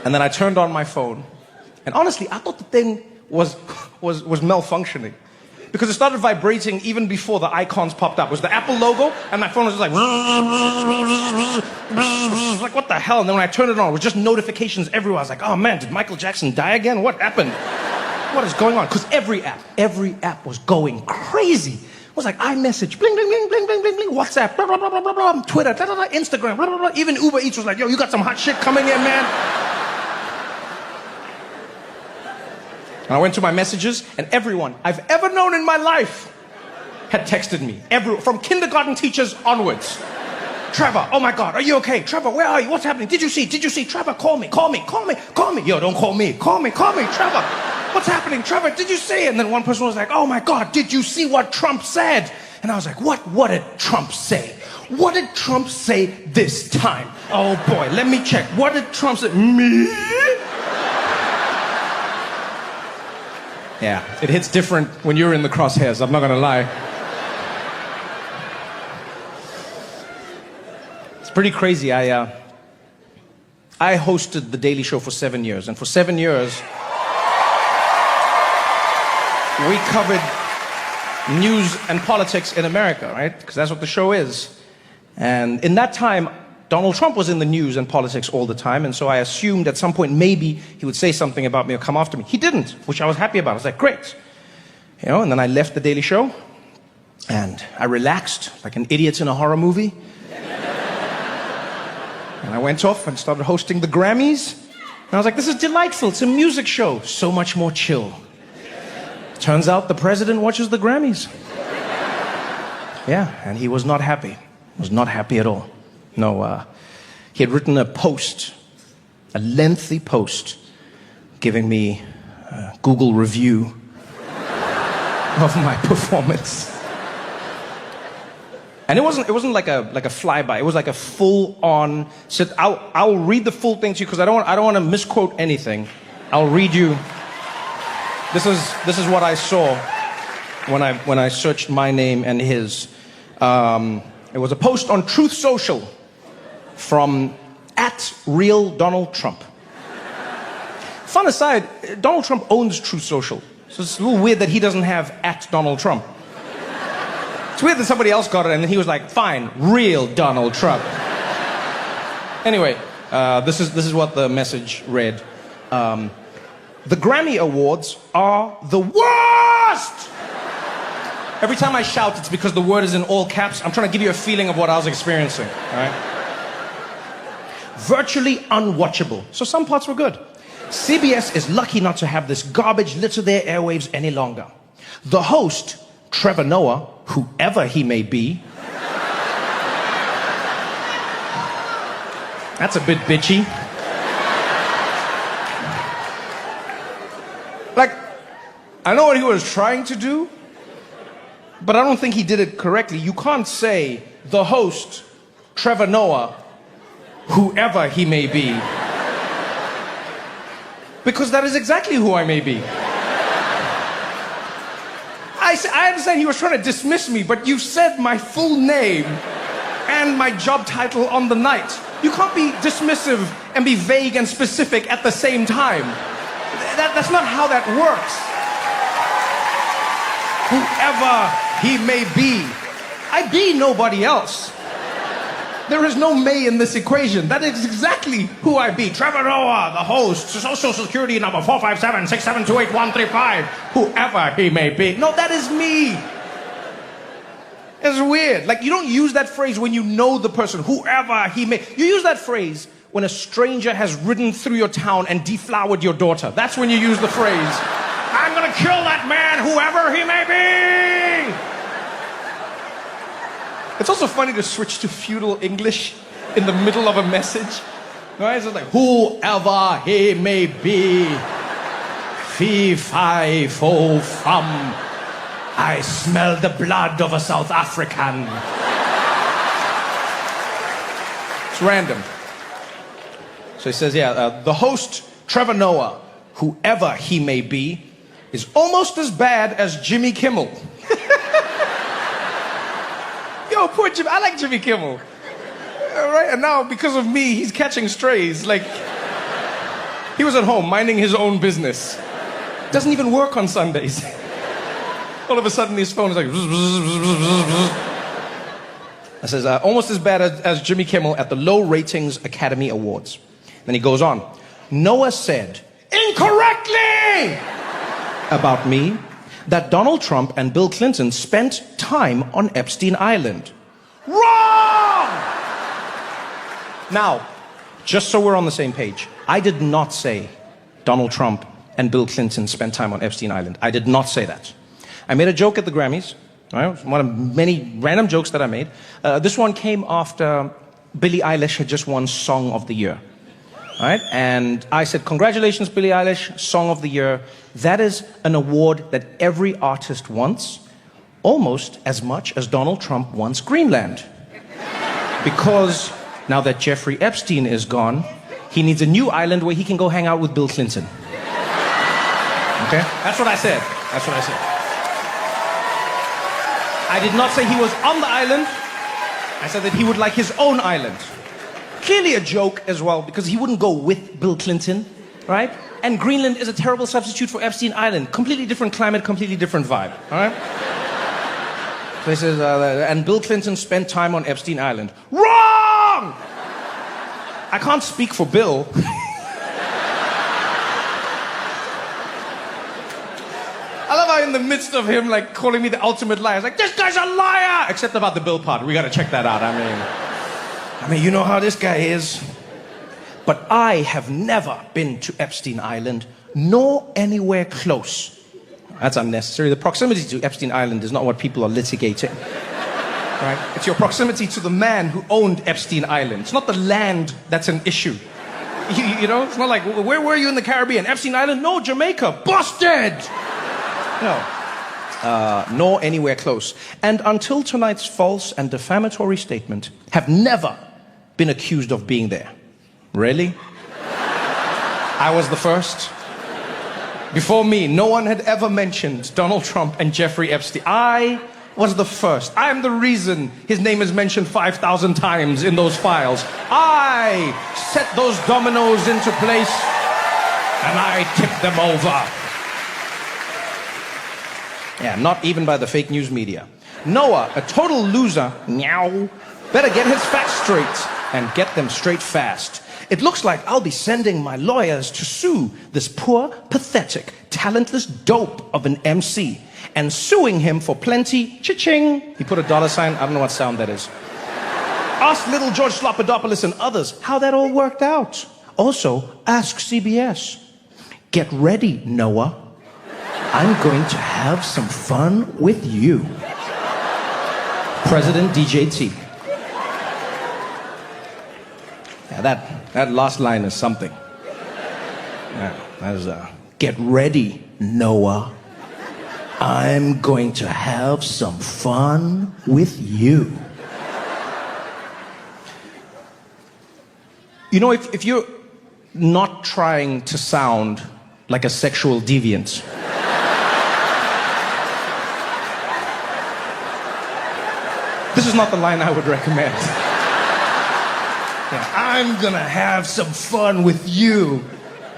And then I turned on my phone. And honestly, I thought the thing was malfunctioning. Because it started vibrating even before the icons popped up. It was the Apple logo, and my phone was just like, like, what the hell? And then when I turned it on, it was just notifications everywhere. I was like, oh man, did Michael Jackson die again? What happened? What is going on? Because every app was going crazy. It was like iMessage, bling, bling, bling, bling, bling, bling, bling, WhatsApp, blah, blah, blah, blah, blah, blah, Twitter, blah, blah, blah, Instagram, blah, blah, blah. Even Uber Eats was like, yo, you got some hot shit coming in, man. And I went to my messages, and everyone I've ever known in my life had texted me. From kindergarten teachers onwards. Trevor, oh my God, are you okay? Trevor, where are you? What's happening? Did you see? Trevor, call me. Yo, don't call me. Call me, Trevor. What's happening? Trevor, did you see? And then one person was like, oh my God, did you see what Trump said? And I was like, what did Trump say? What did Trump say this time? Oh boy, let me check. What did Trump say? Me? Yeah, it hits different when you're in the crosshairs, I'm not gonna lie. It's pretty crazy. I hosted The Daily Show for 7 years, and for 7 years, we covered news and politics in America, right? Because that's what the show is. And in that time, Donald Trump was in the news and politics all the time, and so I assumed at some point maybe he would say something about me or come after me. He didn't, which I was happy about. I was like, great. You know, and then I left The Daily Show, and I relaxed like an idiot in a horror movie. And I went off and started hosting the Grammys, and I was like, this is delightful. It's a music show. So much more chill. Turns out the president watches the Grammys. Yeah, and he was not happy. Was not happy at all. No, he had written a post, a lengthy post, giving me a Google review of my performance. And it wasn't like a flyby. It was like a full-on. Said, I'll read the full thing to you because I don't want to misquote anything. I'll read you. This is what I saw when I searched my name and his. It was a post on Truth Social from @RealDonaldTrump. Fun aside, Donald Trump owns Truth Social, so it's a little weird that he doesn't have @DonaldTrump. It's weird that somebody else got it and he was like, fine, real Donald Trump. Anyway, this is what the message read. The Grammy Awards are the worst! Every time I shout, it's because the word is in all caps. I'm trying to give you a feeling of what I was experiencing, all right? Virtually unwatchable. So some parts were good. CBS is lucky not to have this garbage litter their airwaves any longer. The host, Trevor Noah, whoever he may be. That's a bit bitchy. Like, I know what he was trying to do, but I don't think he did it correctly. You can't say the host, Trevor Noah, whoever he may be. Because that is exactly who I may be. I understand he was trying to dismiss me, but you said my full name and my job title on the night. You can't be dismissive and be vague and specific at the same time. That's not how that works. Whoever he may be. I be nobody else. There is no may in this equation. That is exactly who I be. Trevor Noah, the host, Social Security number 457-6728135. Whoever he may be. No, that is me. It's weird. Like, you don't use that phrase when you know the person. Whoever he may. You use that phrase when a stranger has ridden through your town and deflowered your daughter. That's when you use the phrase, I'm gonna kill that man, whoever he may be. It's also funny to switch to feudal English in the middle of a message. Right? It's like, whoever he may be, fee, fi, fo, fum, I smell the blood of a South African. It's random. So he says, the host, Trevor Noah, whoever he may be, is almost as bad as Jimmy Kimmel. Yo, poor Jimmy. I like Jimmy Kimmel. All right, and now because of me, he's catching strays. Like, He was at home minding his own business. Doesn't even work on Sundays. All of a sudden his phone is like... I says, almost as bad as Jimmy Kimmel at the Low Ratings Academy Awards. Then he goes on. Noah said, incorrectly, about me, that Donald Trump and Bill Clinton spent time on Epstein Island. Wrong! Now, just so we're on the same page, I did not say Donald Trump and Bill Clinton spent time on Epstein Island. I did not say that. I made a joke at the Grammys. Right? One of many random jokes that I made. This one came after Billie Eilish had just won Song of the Year. Right? And I said, congratulations, Billie Eilish, Song of the Year. That is an award that every artist wants, almost as much as Donald Trump wants Greenland. Because now that Jeffrey Epstein is gone, he needs a new island where he can go hang out with Bill Clinton. Okay? That's what I said. That's what I said. I did not say he was on the island. I said that he would like his own island. Clearly a joke as well, because he wouldn't go with Bill Clinton, right? And Greenland is a terrible substitute for Epstein Island. Completely different climate, completely different vibe, all right? So he says, and Bill Clinton spent time on Epstein Island. Wrong! I can't speak for Bill. I love how in the midst of him, like, calling me the ultimate liar, it's like, this guy's a liar! Except about the Bill part. We gotta check that out. I mean, you know how this guy is. But I have never been to Epstein Island, nor anywhere close. That's unnecessary. The proximity to Epstein Island is not what people are litigating. Right? It's your proximity to the man who owned Epstein Island. It's not the land that's an issue. You know, it's not like, where were you in the Caribbean? Epstein Island? No, Jamaica. Busted! No. Nor anywhere close. And until tonight's false and defamatory statement, have never been accused of being there. Really? I was the first. Before me, no one had ever mentioned Donald Trump and Jeffrey Epstein. I was the first. I am the reason his name is mentioned 5,000 times in those files. I set those dominoes into place, and I tipped them over. Yeah, not even by the fake news media. Noah, a total loser, meow, better get his facts straight and get them straight fast. It looks like I'll be sending my lawyers to sue this poor, pathetic, talentless dope of an MC and suing him for plenty, cha-ching. He put a $sign. I don't know what sound that is. Ask little George Slopadopoulos and others how that all worked out. Also, ask CBS. Get ready, Noah. I'm going to have some fun with you. President DJT. Yeah, that last line is something. Yeah, that is, get ready, Noah. I'm going to have some fun with you. You know, if you're not trying to sound like a sexual deviant, this is not the line I would recommend. Yeah, I'm gonna have some fun with you,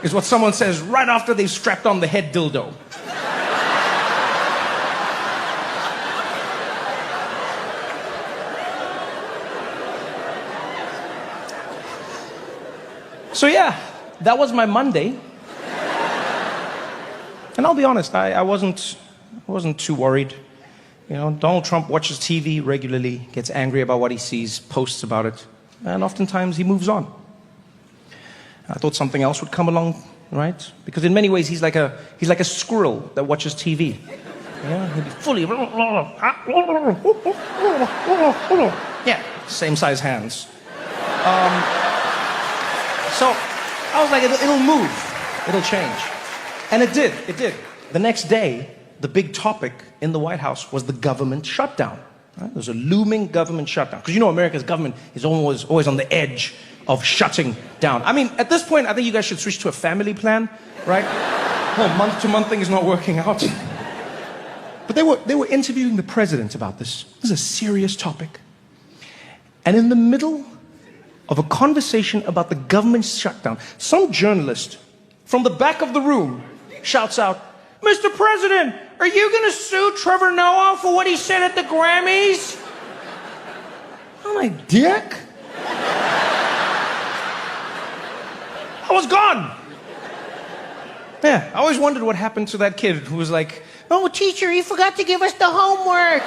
is what someone says right after they've strapped on the head dildo. So yeah, that was my Monday. And I'll be honest, I wasn't too worried. You know, Donald Trump watches TV regularly, gets angry about what he sees, posts about it, and oftentimes he moves on. I thought something else would come along, right? Because in many ways he's like a squirrel that watches TV. Yeah, he'll be fully... Yeah, same size hands. So I was like, it'll move, it'll change. And it did. The next day, the big topic in the White House was the government shutdown. Right? There's a looming government shutdown. Because you know America's government is always on the edge of shutting down. I mean, at this point, I think you guys should switch to a family plan, right? Well, month-to-month thing is not working out. But they were interviewing the president about this. This is a serious topic. And in the middle of a conversation about the government shutdown, some journalist from the back of the room, shouts out, "Mr. President, are you going to sue Trevor Noah for what he said at the Grammys?" I'm like, "Dick?" I was gone. Yeah, I always wondered what happened to that kid who was like, "Oh, teacher, you forgot to give us the homework."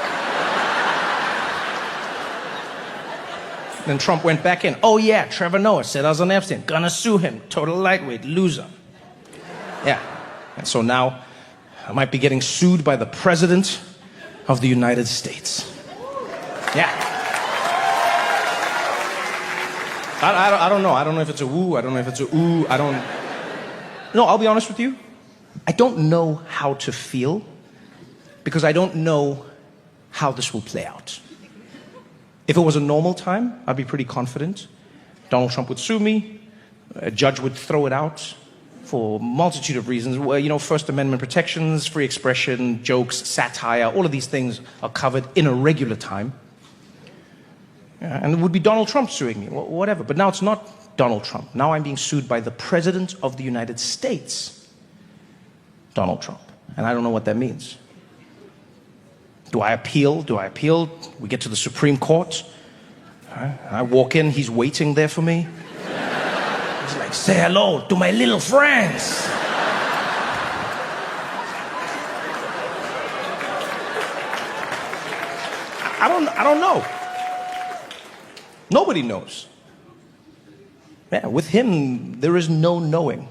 Then Trump went back in. "Oh yeah, Trevor Noah said I was on Epstein. Gonna sue him. Total lightweight, loser." Yeah, and so now I might be getting sued by the President of the United States. Yeah. I don't know. I don't know if it's a woo. I don't know if it's a ooh. I don't... No, I'll be honest with you. I don't know how to feel because I don't know how this will play out. If it was a normal time, I'd be pretty confident. Donald Trump would sue me. A judge would throw it out for a multitude of reasons. Well, you know, First Amendment protections, free expression, jokes, satire, all of these things are covered in a regular time. And it would be Donald Trump suing me, whatever. But now it's not Donald Trump. Now I'm being sued by the President of the United States, Donald Trump. And I don't know what that means. Do I appeal? Do I appeal? We get to the Supreme Court. I walk in, he's waiting there for me. He's like, "Say hello to my little friends." I don't know. Nobody knows. Yeah, with him, there is no knowing.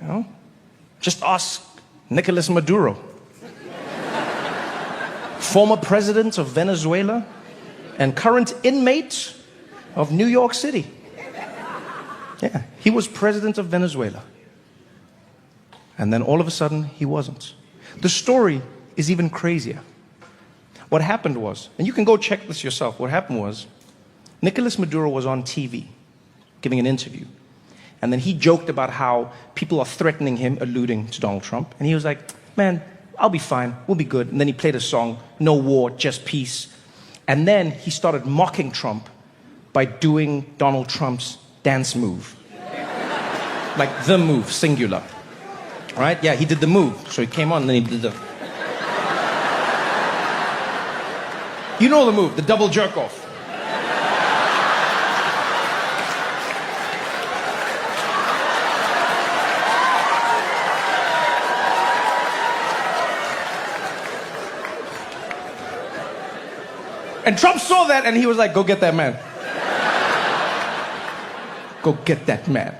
You know? Just ask Nicolas Maduro, former president of Venezuela and current inmate of New York City. Yeah, he was president of Venezuela. And then all of a sudden, he wasn't. The story is even crazier. What happened was, and you can go check this yourself, what happened was, Nicolas Maduro was on TV giving an interview. And then he joked about how people are threatening him, alluding to Donald Trump. And he was like, "Man, I'll be fine, we'll be good." And then he played a song, "No war, just peace." And then he started mocking Trump by doing Donald Trump's dance move. Like the move, singular. Right? Yeah, he did the move. So he came on and then he did the... You know the move, the double jerk off. And Trump saw that and he was like, "Go get that man. Go get that man."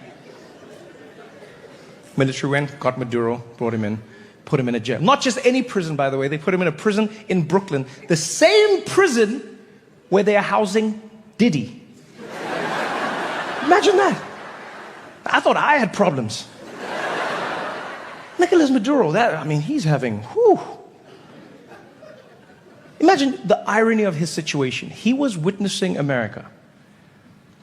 Military went, got Maduro, brought him in, put him in a jail. Not just any prison, by the way. They put him in a prison in Brooklyn. The same prison where they are housing Diddy. Imagine that. I thought I had problems. Nicolas Maduro, he's having, whew. Imagine the irony of his situation. He was witnessing America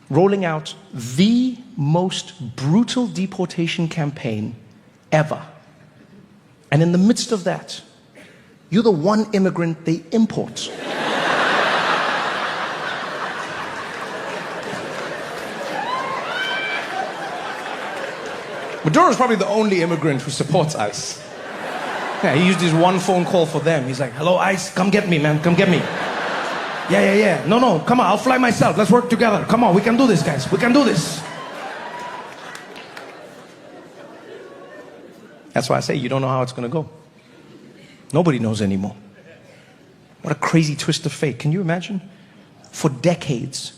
rolling out the most brutal deportation campaign ever. And in the midst of that, you're the one immigrant they import. Maduro's probably the only immigrant who supports ICE. Yeah, he used his one phone call for them. He's like, "Hello, ICE, come get me, man, come get me." Yeah. No, come on, I'll fly myself. Let's work together. Come on, we can do this, guys. We can do this. That's why I say you don't know how it's going to go. Nobody knows anymore. What a crazy twist of fate. Can you imagine? For decades,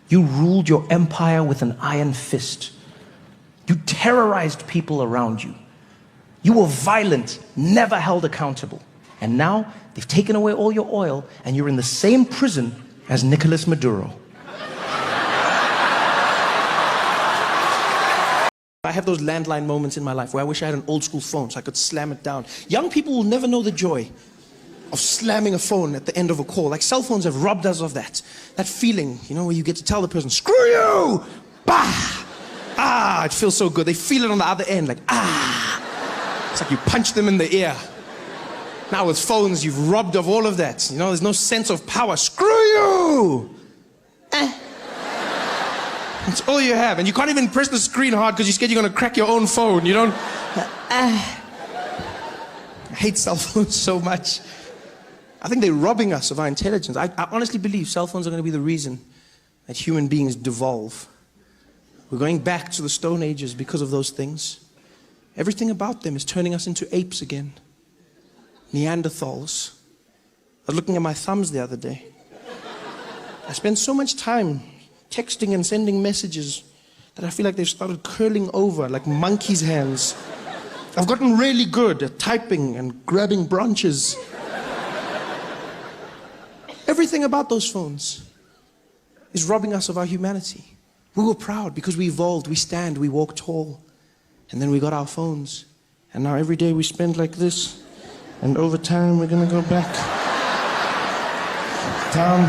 you ruled your empire with an iron fist. You terrorized people around you. You were violent, never held accountable. And now they've taken away all your oil and you're in the same prison as Nicolas Maduro. I have those landline moments in my life where I wish I had an old school phone so I could slam it down. Young people will never know the joy of slamming a phone at the end of a call. Like cell phones have robbed us of that. That feeling, you know, where you get to tell the person, "Screw you!" Bah! Ah, it feels so good. They feel it on the other end, like, ah. It's like you punch them in the ear. Now with phones, you've robbed of all of that. You know, there's no sense of power. Screw you! That's all you have. And you can't even press the screen hard because you're scared you're going to crack your own phone. You don't... I hate cell phones so much. I think they're robbing us of our intelligence. I honestly believe cell phones are going to be the reason that human beings devolve. We're going back to the Stone Ages because of those things. Everything about them is turning us into apes again. Neanderthals. I was looking at my thumbs the other day. I spend so much time texting and sending messages that I feel like they've started curling over like monkey's hands. I've gotten really good at typing and grabbing branches. Everything about those phones is robbing us of our humanity. We were proud because we evolved, we stand, we walk tall. And then we got our phones. And now every day we spend like this. And over time we're gonna go back down.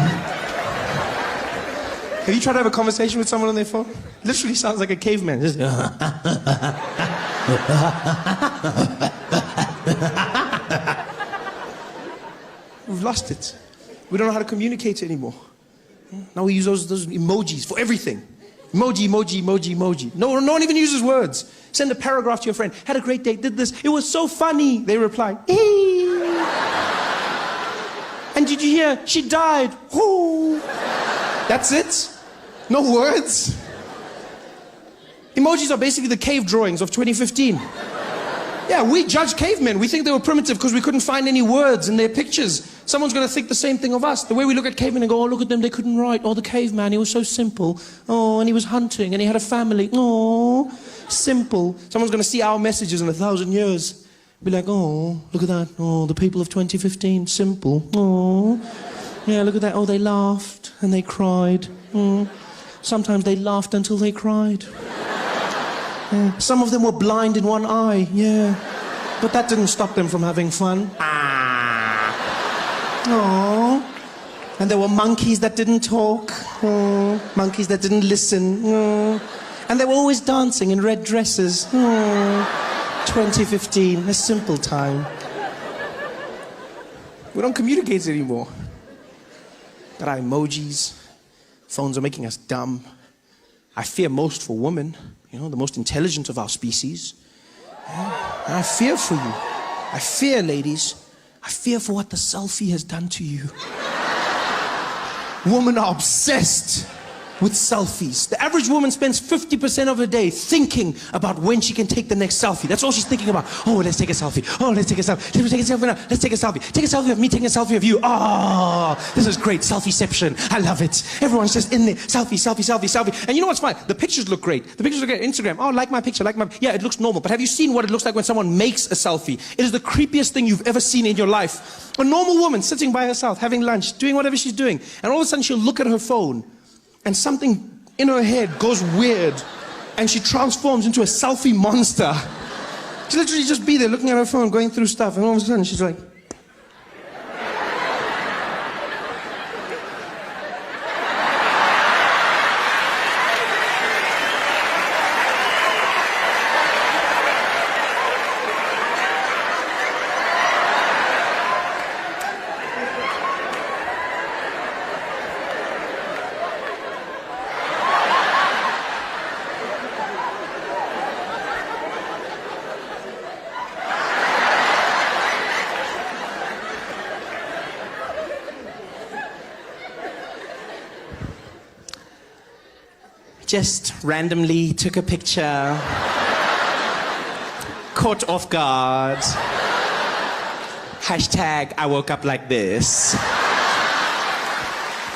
Have you tried to have a conversation with someone on their phone? Literally sounds like a caveman. Just we've lost it. We don't know how to communicate anymore. Now we use those emojis for everything. Emoji, emoji, emoji, emoji. No one even uses words. Send a paragraph to your friend. Had a great day, did this. It was so funny. They reply. And did you hear? She died. Ooh. That's it? No words? Emojis are basically the cave drawings of 2015. Yeah, we judge cavemen. We think they were primitive because we couldn't find any words in their pictures. Someone's going to think the same thing of us. The way we look at cavemen and go, oh, look at them, they couldn't write. Oh, the caveman, he was so simple. Oh, and he was hunting and he had a family. Oh, simple. Someone's going to see our messages in 1,000 years. Be like, oh, look at that. Oh, the people of 2015, simple. Oh, yeah, look at that. Oh, they laughed and they cried. Oh. Sometimes they laughed until they cried. Yeah. Some of them were blind in one eye, yeah. But that didn't stop them from having fun. Aww. And there were monkeys that didn't talk. Aww. Monkeys that didn't listen. Aww. And they were always dancing in red dresses. Aww. 2015, a simple time. We don't communicate anymore. Got our emojis. Phones are making us dumb. I fear most for women, you know, the most intelligent of our species. Yeah. And I fear for you. I fear, ladies. I fear for what the selfie has done to you. Women are obsessed with selfies. The average woman spends 50% of her day thinking about when she can take the next selfie. That's all she's thinking about. Oh, let's take a selfie. Oh, let's take a selfie. Let's take a selfie now. Let's take a selfie. Take a selfie of me taking a selfie of you. Oh, this is great. Selfieception. I love it. Everyone's just in there. Selfie, selfie, selfie, selfie. And you know what's fine? The pictures look great. The pictures look great. Instagram. Oh, like my picture, like my... Yeah, it looks normal. But have you seen what it looks like when someone makes a selfie? It is the creepiest thing you've ever seen in your life. A normal woman sitting by herself, having lunch, doing whatever she's doing. And all of a sudden she'll look at her phone and something in her head goes weird and she transforms into a selfie monster. She literally just be there looking at her phone, going through stuff, and all of a sudden she's like... Just randomly took a picture. Caught off guard. Hashtag I woke up like this.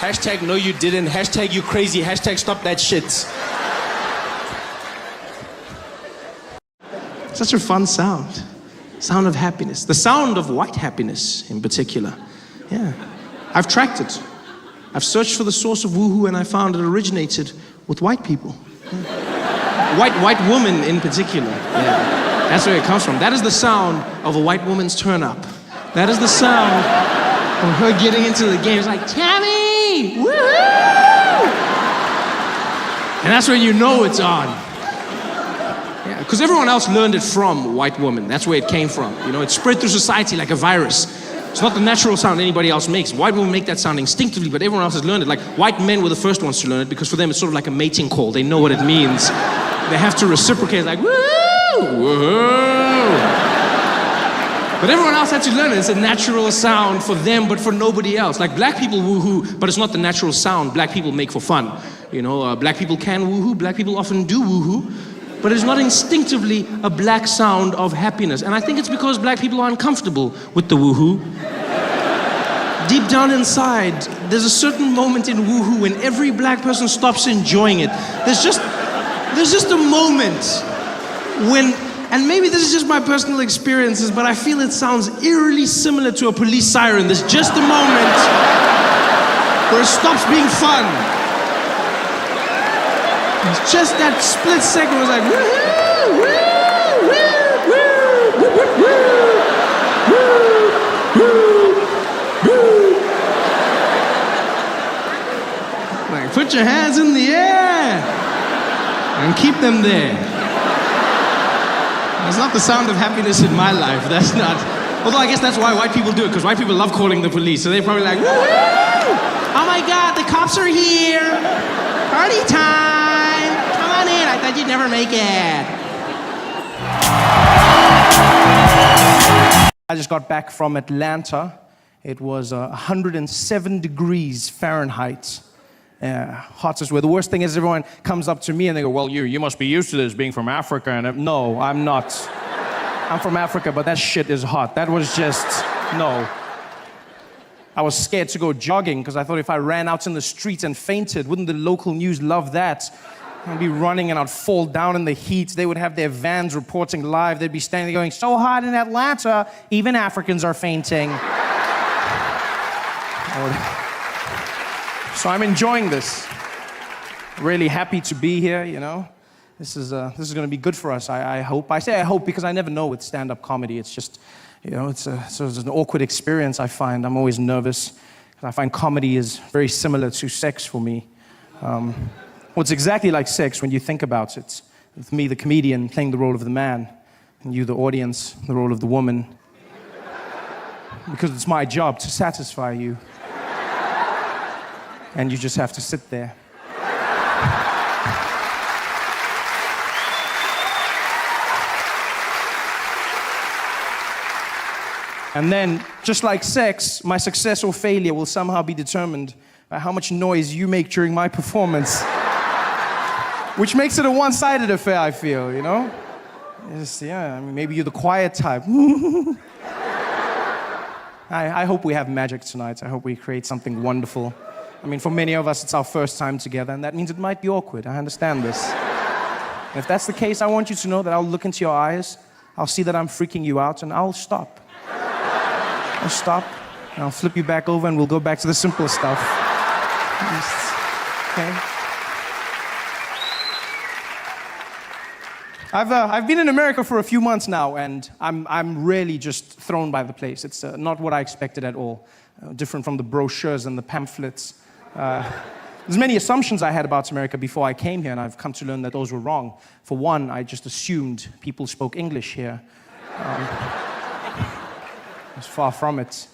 Hashtag no you didn't. Hashtag you crazy. Hashtag stop that shit. Such a fun sound. Sound of happiness. The sound of white happiness in particular. Yeah. I've tracked it. I've searched for the source of woohoo and I found it originated with white people. Yeah. White women in particular. Yeah. That's where it comes from. That is the sound of a white woman's turn up. That is the sound of her getting into the game. It's like, Tammy! Woohoo! And that's when you know it's on. Yeah, because everyone else learned it from white women. That's where it came from. You know, it spread through society like a virus. It's not the natural sound anybody else makes. White people make that sound instinctively, but everyone else has learned it. Like, white men were the first ones to learn it because for them it's sort of like a mating call. They know what it means. They have to reciprocate, like, woo, whoa. But everyone else had to learn it. It's a natural sound for them, but for nobody else. Like, black people woohoo, but it's not the natural sound black people make for fun. You know, black people can woohoo, black people often do woohoo, but it's not instinctively a black sound of happiness. And I think it's because black people are uncomfortable with the woohoo. Deep down inside, there's a certain moment in woohoo when every black person stops enjoying it. There's just a moment when, and maybe this is just my personal experiences, but I feel it sounds eerily similar to a police siren. There's just a moment where it stops being fun. It's just that split second where it's like, woohoo, woo, woo, woo, woo, woo, woo, woo, woo. Like, put your hands in the air and keep them there. That's not the sound of happiness in my life. That's not. Although I guess that's why white people do it, because white people love calling the police. So they're probably like, woo-hoo! Oh my God, the cops are here. Party time. Come on in. I thought you'd never make it. I just got back from Atlanta. It was 107 degrees Fahrenheit. Hottest weather. The worst thing is everyone comes up to me and they go, well, you must be used to this being from Africa. And no, I'm not. I'm from Africa, but that shit is hot. That was just, no. I was scared to go jogging because I thought if I ran out in the streets and fainted, wouldn't the local news love that? I'd be running and I'd fall down in the heat. They would have their vans reporting live. They'd be standing there going, so hot in Atlanta, even Africans are fainting. So I'm enjoying this. Really happy to be here, you know. This is going to be good for us, I hope. I say I hope because I never know with stand-up comedy. It's just, you know, it's an awkward experience, I find. I'm always nervous. I find comedy is very similar to sex for me. Well, it's exactly like sex when you think about it. With me, the comedian, playing the role of the man, and you, the audience, the role of the woman. Because it's my job to satisfy you. And you just have to sit there. And then, just like sex, my success or failure will somehow be determined by how much noise you make during my performance. Which makes it a one-sided affair, I feel, you know? Yeah, I mean, maybe you're the quiet type. I hope we have magic tonight. I hope we create something wonderful. I mean, for many of us, it's our first time together, and that means it might be awkward. I understand this. And if that's the case, I want you to know that I'll look into your eyes, I'll see that I'm freaking you out, and I'll stop. I'll stop, and I'll flip you back over, and we'll go back to the simple stuff. Okay? I've been in America for a few months now, and I'm really just thrown by the place. It's not what I expected at all. Different from the brochures and the pamphlets. There's many assumptions I had about America before I came here, and I've come to learn that those were wrong. For one, I just assumed people spoke English here. It's far from it.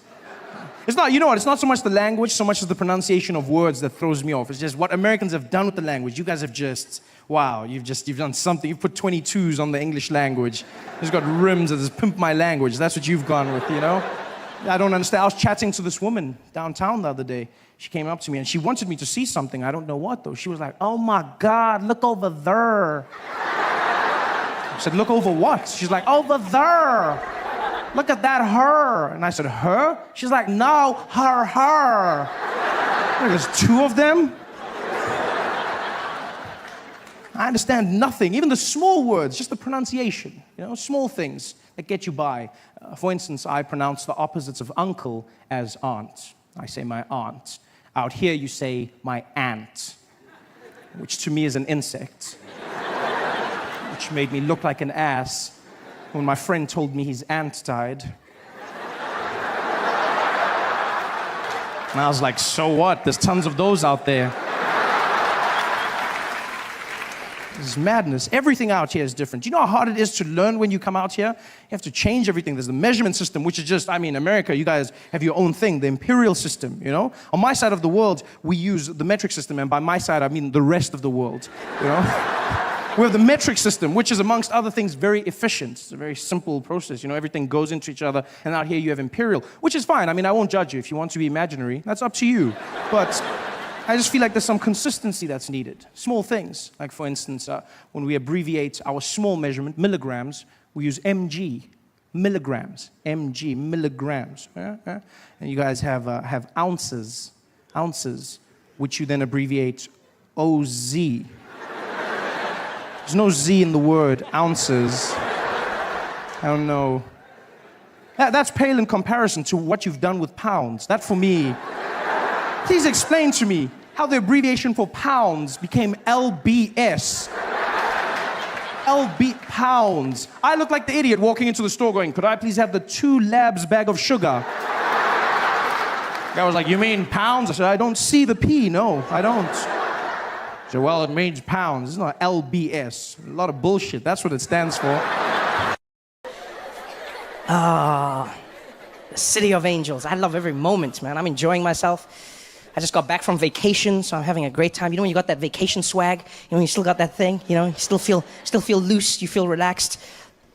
It's not, you know what, it's not so much the language, so much as the pronunciation of words that throws me off. It's just what Americans have done with the language. You guys have just, wow, you've done something. You've put 22s on the English language. It's got rims that says, pimp my language. That's what you've gone with, you know? I don't understand. I was chatting to this woman downtown the other day. She came up to me and she wanted me to see something. I don't know what, though. She was like, oh my God, look over there. I said, look over what? She's like, over there. Look at that her. And I said, her? She's like, no, her. There's two of them? I understand nothing, even the small words, just the pronunciation, you know, small things that get you by. For instance, I pronounce the opposites of uncle as aunt. I say my aunt. Out here, you say my ant, which to me is an insect, which made me look like an ass when my friend told me his aunt died. And I was like, so what? There's tons of those out there. It's madness. Everything out here is different. Do you know how hard it is to learn when you come out here? You have to change everything. There's the measurement system, which is just, America, you guys have your own thing, the imperial system, you know? On my side of the world, we use the metric system, and by my side, I mean the rest of the world, you know? We have the metric system, which is, amongst other things, very efficient. It's a very simple process, you know? Everything goes into each other, and out here you have imperial, which is fine. I won't judge you. If you want to be imaginary, that's up to you. But I just feel like there's some consistency that's needed. Small things, like for instance, when we abbreviate our small measurement, milligrams, we use mg, milligrams, mg, milligrams. And you guys have ounces, which you then abbreviate oz. There's no z in the word ounces. I don't know. That's pale in comparison to what you've done with pounds. That for me. Please explain to me how the abbreviation for pounds became LBS. LB pounds. I look like the idiot walking into the store going, could I please have the 2 labs bag of sugar? Guy was like, you mean pounds? I said, I don't see the P, no, I don't. I said, well, it means pounds. It's not LBS. A lot of bullshit, that's what it stands for. The city of angels. I love every moment, man. I'm enjoying myself. I just got back from vacation, so I'm having a great time. You know when you got that vacation swag? You know when you still got that thing? You know, you still feel loose, you feel relaxed.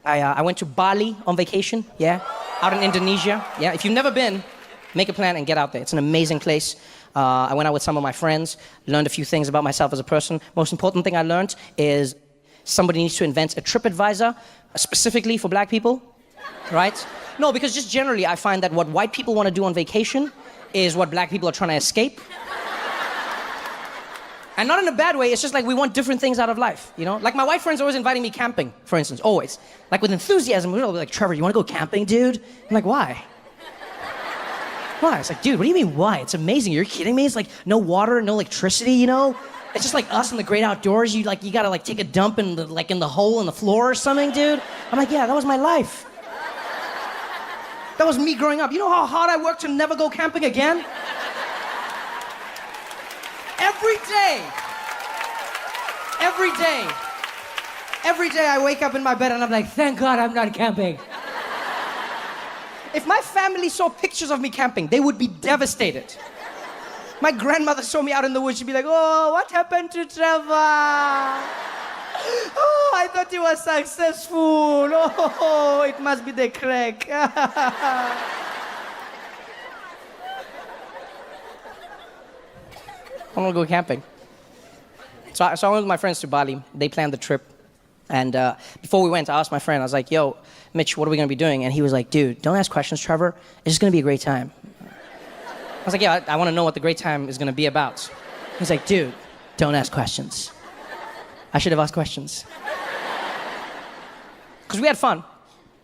I went to Bali on vacation, yeah, out in Indonesia. Yeah, if you've never been, make a plan and get out there. It's an amazing place. I went out with some of my friends, learned a few things about myself as a person. Most important thing I learned is somebody needs to invent a TripAdvisor specifically for black people, right? No, because just generally I find that what white people want to do on vacation is what black people are trying to escape. And not in a bad way, it's just like we want different things out of life, you know? Like my white friends are always inviting me camping, for instance, always. Like with enthusiasm, we're like, Trevor, you wanna go camping, dude? I'm like, why? Why? It's like, dude, what do you mean why? It's amazing, you're kidding me? It's like no water, no electricity, you know? It's just like us in the great outdoors, you gotta like take a dump in the hole in the floor or something, dude? I'm like, yeah, that was my life. That was me growing up. You know how hard I worked to never go camping again? Every day I wake up in my bed and I'm like, thank God I'm not camping. If my family saw pictures of me camping, they would be devastated. My grandmother saw me out in the woods, she'd be like, oh, what happened to Trevor? Oh, I thought you were successful. Oh, it must be the crack. I want to go camping. So I went with my friends to Bali. They planned the trip. And before we went, I asked my friend, I was like, yo, Mitch, what are we going to be doing? And he was like, dude, don't ask questions, Trevor. It's just going to be a great time. I was like, yeah, I want to know what the great time is going to be about. He's like, dude, don't ask questions. I should have asked questions. Because we had fun.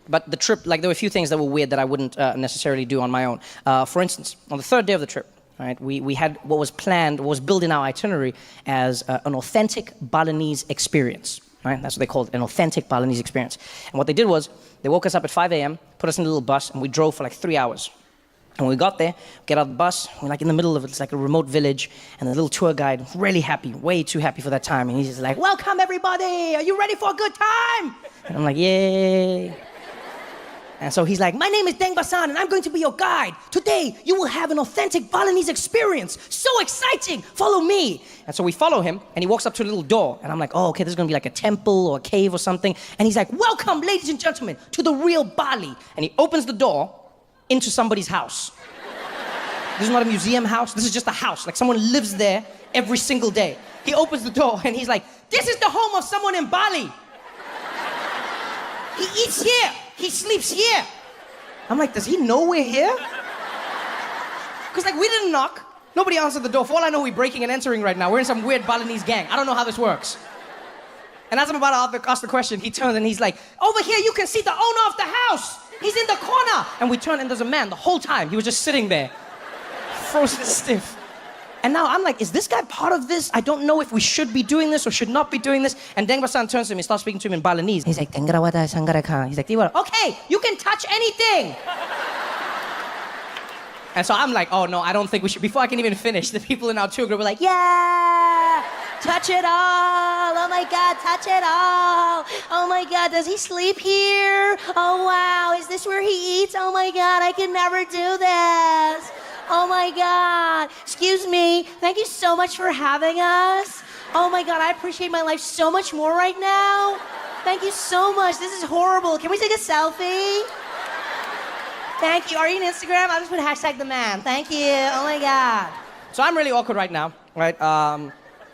But the trip, like there were a few things that were weird that I wouldn't necessarily do on my own. For instance, on the 3rd day of the trip, right, we had what was planned, what was built in our itinerary as an authentic Balinese experience. Right? That's what they called it, an authentic Balinese experience. And what they did was, they woke us up at 5 a.m., put us in a little bus, and we drove for like 3 hours. And when we got there, get out of the bus, we're like in the middle of it, it's like a remote village, and the little tour guide, really happy, way too happy for that time, and he's just like, welcome everybody, are you ready for a good time? And I'm like, yay. And so he's like, my name is Deng Basan, and I'm going to be your guide. Today, you will have an authentic Balinese experience. So exciting, follow me. And so we follow him, and he walks up to a little door, and I'm like, oh, okay, this is gonna be like a temple or a cave or something. And he's like, welcome, ladies and gentlemen, to the real Bali. And he opens the door into somebody's house. This is not a museum house, this is just a house. Like someone lives there every single day. He opens the door, and he's like, this is the home of someone in Bali. He eats here. He sleeps here. I'm like, does he know we're here? Because like we didn't knock. Nobody answered the door. For all I know, we're breaking and entering right now. We're in some weird Balinese gang. I don't know how this works. And as I'm about to ask the question, he turns and he's like, over here you can see the owner of the house. He's in the corner. And we turn and there's a man the whole time. He was just sitting there, frozen stiff. And now I'm like, is this guy part of this? I don't know if we should be doing this or should not be doing this. And Deng Basan turns to him and starts speaking to him in Balinese. He's like, Tengrawada Sangaraka. He's like, okay, you can touch anything. And so I'm like, oh no, I don't think we should. Before I can even finish, the people in our tour group were like, yeah, Touch it all. Oh my God, touch it all. Oh my God, does he sleep here? Oh wow, is this where he eats? Oh my God, I could never do this. Oh my God. Excuse me, thank you so much for having us. Oh my God, I appreciate my life so much more right now. Thank you so much. This is horrible. Can we take a selfie? Thank you. Are you on Instagram? I'll just put hashtag the man. Thank you. Oh my God. So I'm really awkward right now, right?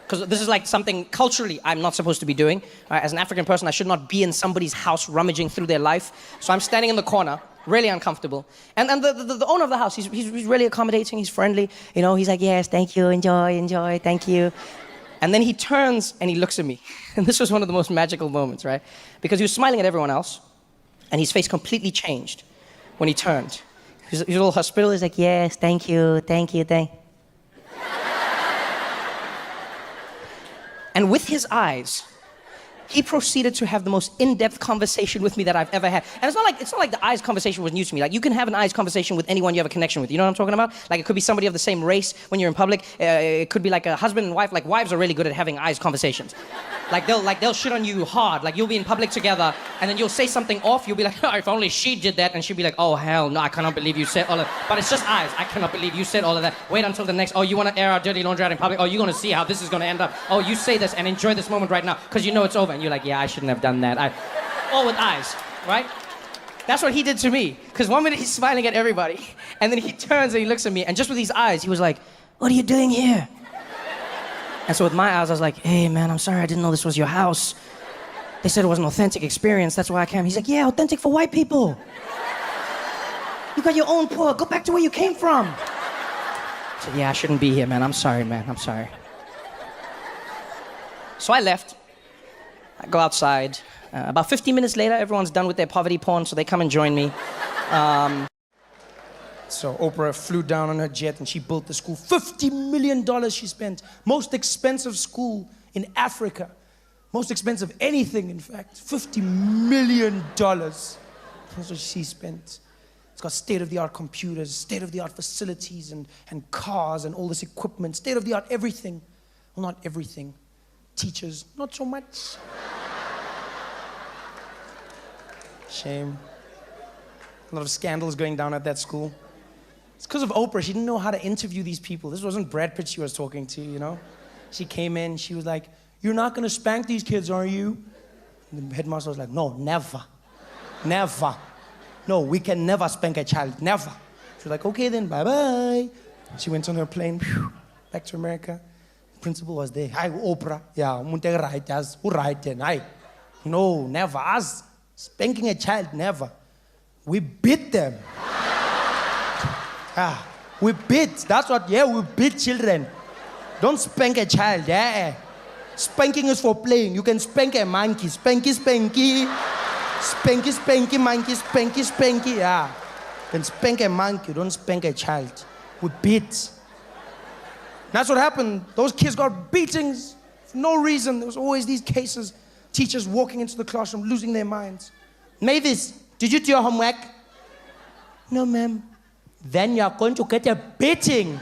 Because this is like something culturally I'm not supposed to be doing. Right? As an African person, I should not be in somebody's house rummaging through their life. So I'm standing in the corner, really uncomfortable. And the owner of the house, he's really accommodating, he's friendly. You know, he's like, yes, thank you, enjoy, thank you. And then he turns and he looks at me. And this was one of the most magical moments, right? Because he was smiling at everyone else, and his face completely changed when he turned. He was a little hospitable. He's like, yes, thank you. And with his eyes, he proceeded to have the most in-depth conversation with me that I've ever had. And it's not like the eyes conversation was new to me. Like, you can have an eyes conversation with anyone you have a connection with. You know what I'm talking about? Like, it could be somebody of the same race when you're in public. It could be like a husband and wife. Like, wives are really good at having eyes conversations. They'll shit on you hard. Like, you'll be in public together, and then you'll say something off. You'll be like, oh, if only she did that. And she'll be like, oh, hell no, I cannot believe you said all of that. But it's just eyes. I cannot believe you said all of that. Wait until the next, oh, you want to air our dirty laundry out in public? Oh, you're going to see how this is going to end up. Oh, you say this and enjoy this moment right now, because you know it's over. And you're like, yeah, I shouldn't have done that. All with eyes, right? That's what he did to me. Because one minute he's smiling at everybody, and then he turns and he looks at me, and just with his eyes, he was like, what are you doing here? And so with my eyes, I was like, hey, man, I'm sorry, I didn't know this was your house. They said it was an authentic experience, that's why I came. He's like, yeah, authentic for white people. You got your own poor, go back to where you came from. I said, yeah, I shouldn't be here, man. I'm sorry, man, I'm sorry. So I left. I go outside. About 15 minutes later, everyone's done with their poverty porn, so they come and join me. So Oprah flew down on her jet and she built the school. $50 million she spent. Most expensive school in Africa. Most expensive anything, in fact. $50 million. That's what she spent. It's got state-of-the-art computers, state-of-the-art facilities and cars and all this equipment. State-of-the-art everything. Well, not everything. Teachers, not so much. Shame. A lot of scandals going down at that school. It's because of Oprah. She didn't know how to interview these people. This wasn't Brad Pitt she was talking to, you know? She came in, she was like, you're not going to spank these kids, are you? And the headmaster was like, no, never. Never. No, we can never spank a child, never. She was like, okay then, bye-bye. She went on her plane, back to America. The principal was there. Hi, Oprah. Yeah, who right then? Hi. No, never. Us spanking a child, never. We beat them. We beat. That's what, yeah, we beat children. Don't spank a child, yeah. Spanking is for playing. You can spank a monkey. Spanky, spanky. Spanky, spanky, monkey. Spanky, spanky, yeah. You can spank a monkey. Don't spank a child. We beat. That's what happened. Those kids got beatings for no reason. There was always these cases. Teachers walking into the classroom, losing their minds. Mavis, did you do your homework? No, ma'am. Then you are going to get a beating.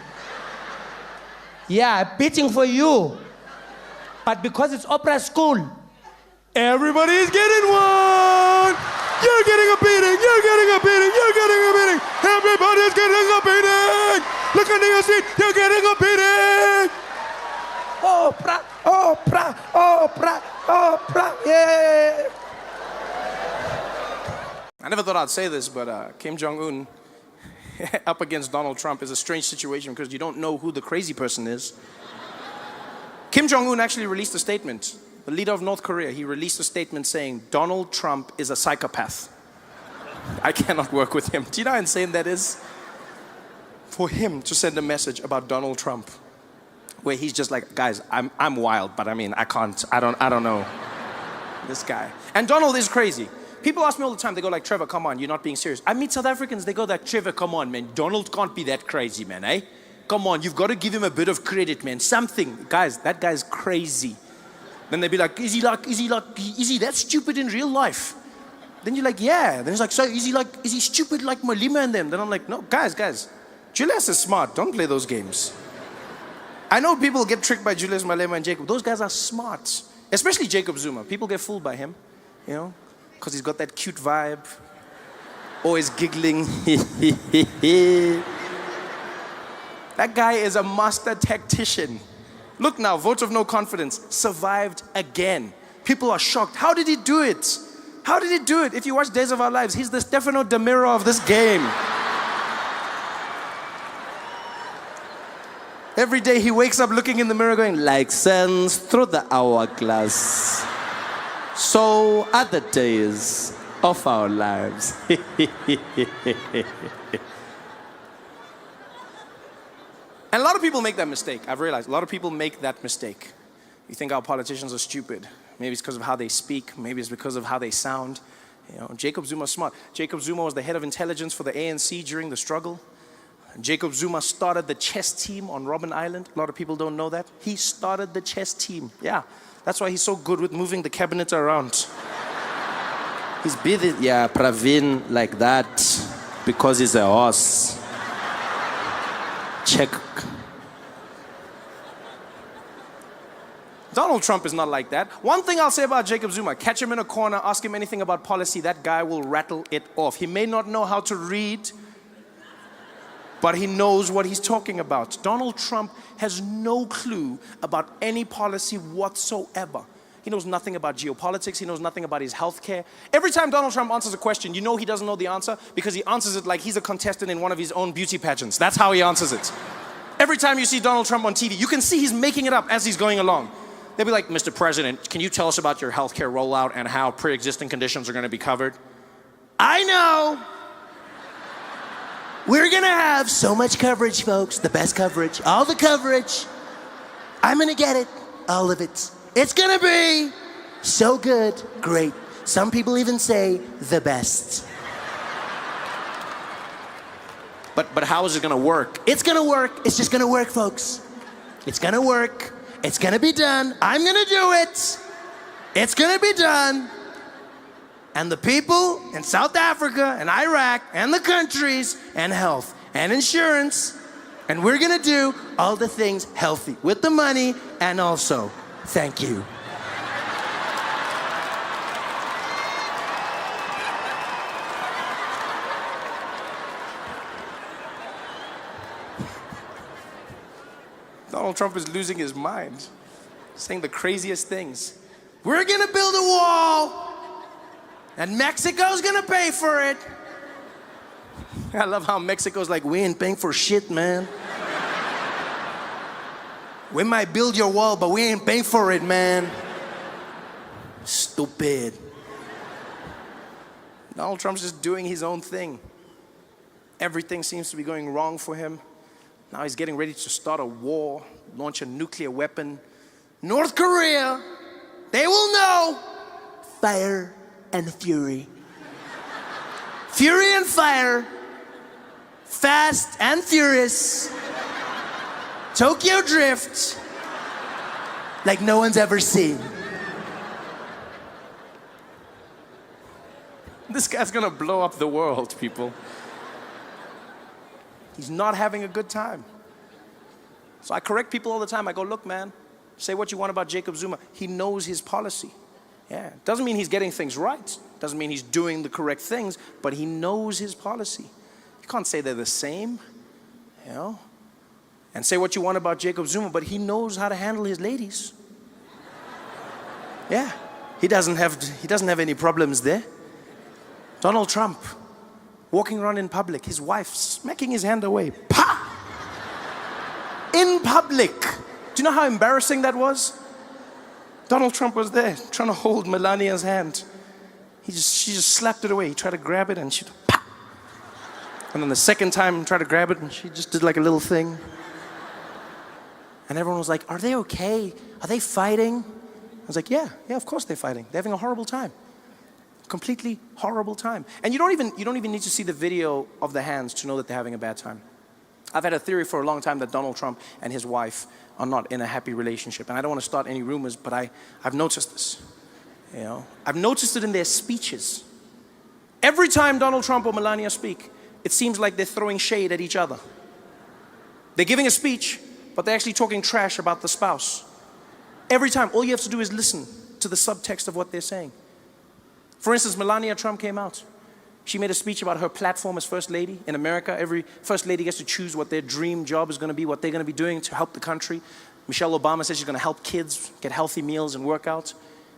Yeah, a beating for you. But because it's Oprah school, everybody is getting one. You're getting a beating. You're getting a beating. You're getting a beating. Everybody's getting a beating. Look under your seat. You're getting a beating. Oprah, Oprah, Oprah, Oprah. Yeah. I never thought I'd say this, but Kim Jong-un up against Donald Trump is a strange situation because you don't know who the crazy person is. Kim Jong-un actually released a statement. The leader of North Korea, he released a statement saying, Donald Trump is a psychopath. I cannot work with him. Do you know how insane that is? For him to send a message about Donald Trump, where he's just like, guys, I'm wild, but I mean, I don't know this guy. And Donald is crazy. People ask me all the time, they go like, Trevor, come on, you're not being serious. I meet South Africans, they go like, Trevor, come on, man, Donald can't be that crazy, man, eh? Come on, you've got to give him a bit of credit, man, something. Guys, that guy's crazy. Then they'd be like, is he that stupid in real life? Then you're like, yeah. Then he's like, so is he stupid like Malima and them? Then I'm like, no, guys, Julius is smart, don't play those games. I know people get tricked by Julius Malema and Jacob. Those guys are smart. Especially Jacob Zuma. People get fooled by him, you know, because he's got that cute vibe. Always giggling. That guy is a master tactician. Look now, vote of no confidence. Survived again. People are shocked. How did he do it? How did he do it? If you watch Days of Our Lives, he's the Stefano De Miro of this game. Every day he wakes up looking in the mirror going, like sands through the hourglass, so are the days of our lives. And a lot of people make that mistake. I've realized a lot of people make that mistake. You think our politicians are stupid. Maybe it's because of how they speak. Maybe it's because of how they sound. You know, Jacob Zuma's smart. Jacob Zuma was the head of intelligence for the ANC during the struggle. Jacob Zuma started the chess team on Robben Island. A lot of people don't know that. He started the chess team. Yeah, that's why he's so good with moving the cabinet around. He's busy, yeah, Praveen like that because he's a horse. Check. Donald Trump is not like that. One thing I'll say about Jacob Zuma, catch him in a corner, ask him anything about policy, that guy will rattle it off. He may not know how to read, but he knows what he's talking about. Donald Trump has no clue about any policy whatsoever. He knows nothing about geopolitics. He knows nothing about his healthcare. Every time Donald Trump answers a question, you know he doesn't know the answer because he answers it like he's a contestant in one of his own beauty pageants. That's how he answers it. Every time you see Donald Trump on TV, you can see he's making it up as he's going along. They'll be like, Mr. President, can you tell us about your healthcare rollout and how pre-existing conditions are going to be covered? I know. We're going to have so much coverage, folks. The best coverage. All the coverage. I'm going to get it. All of it. It's going to be so good. Great. Some people even say the best. But how is it going to work? It's going to work. It's just going to work, folks. It's going to work. It's going to be done. I'm going to do it. It's going to be done. And the people in South Africa and Iraq and the countries and health and insurance, and we're going to do all the things healthy with the money and also thank you. Donald Trump is losing his mind, saying the craziest things. We're going to build a wall, and Mexico's going to pay for it. I love how Mexico's like, we ain't paying for shit, man. We might build your wall, but we ain't paying for it, man. Stupid. Donald Trump's just doing his own thing. Everything seems to be going wrong for him. Now he's getting ready to start a war, launch a nuclear weapon. North Korea, they will know. Fire and fury. Fury and fire. Fast and furious. Tokyo Drift. Like no one's ever seen. This guy's gonna blow up the world, people. He's not having a good time. So I correct people all the time. I go, look, man, say what you want about Jacob Zuma. He knows his policy. Yeah, doesn't mean he's getting things right. Doesn't mean he's doing the correct things, but he knows his policy. You can't say they're the same, you know? And say what you want about Jacob Zuma, but he knows how to handle his ladies. Yeah, he doesn't have any problems there. Donald Trump, walking around in public, his wife smacking his hand away. Pa! In public. Do you know how embarrassing that was? Donald Trump was there trying to hold Melania's hand. She just slapped it away. He tried to grab it and she, pa! And then the second time, tried to grab it and she just did like a little thing. And everyone was like, are they okay? Are they fighting? I was like, yeah, of course they're fighting. They're having a horrible time. Completely horrible time. And you don't even need to see the video of the hands to know that they're having a bad time. I've had a theory for a long time that Donald Trump and his wife are not in a happy relationship. And I don't want to start any rumors, but I've noticed this. You know, I've noticed it in their speeches. Every time Donald Trump or Melania speak, it seems like they're throwing shade at each other. They're giving a speech, but they're actually talking trash about the spouse. Every time, all you have to do is listen to the subtext of what they're saying. For instance, Melania Trump came out. She made a speech about her platform as First Lady. In America, every First Lady gets to choose what their dream job is going to be, what they're going to be doing to help the country. Michelle Obama says she's going to help kids get healthy meals and workouts.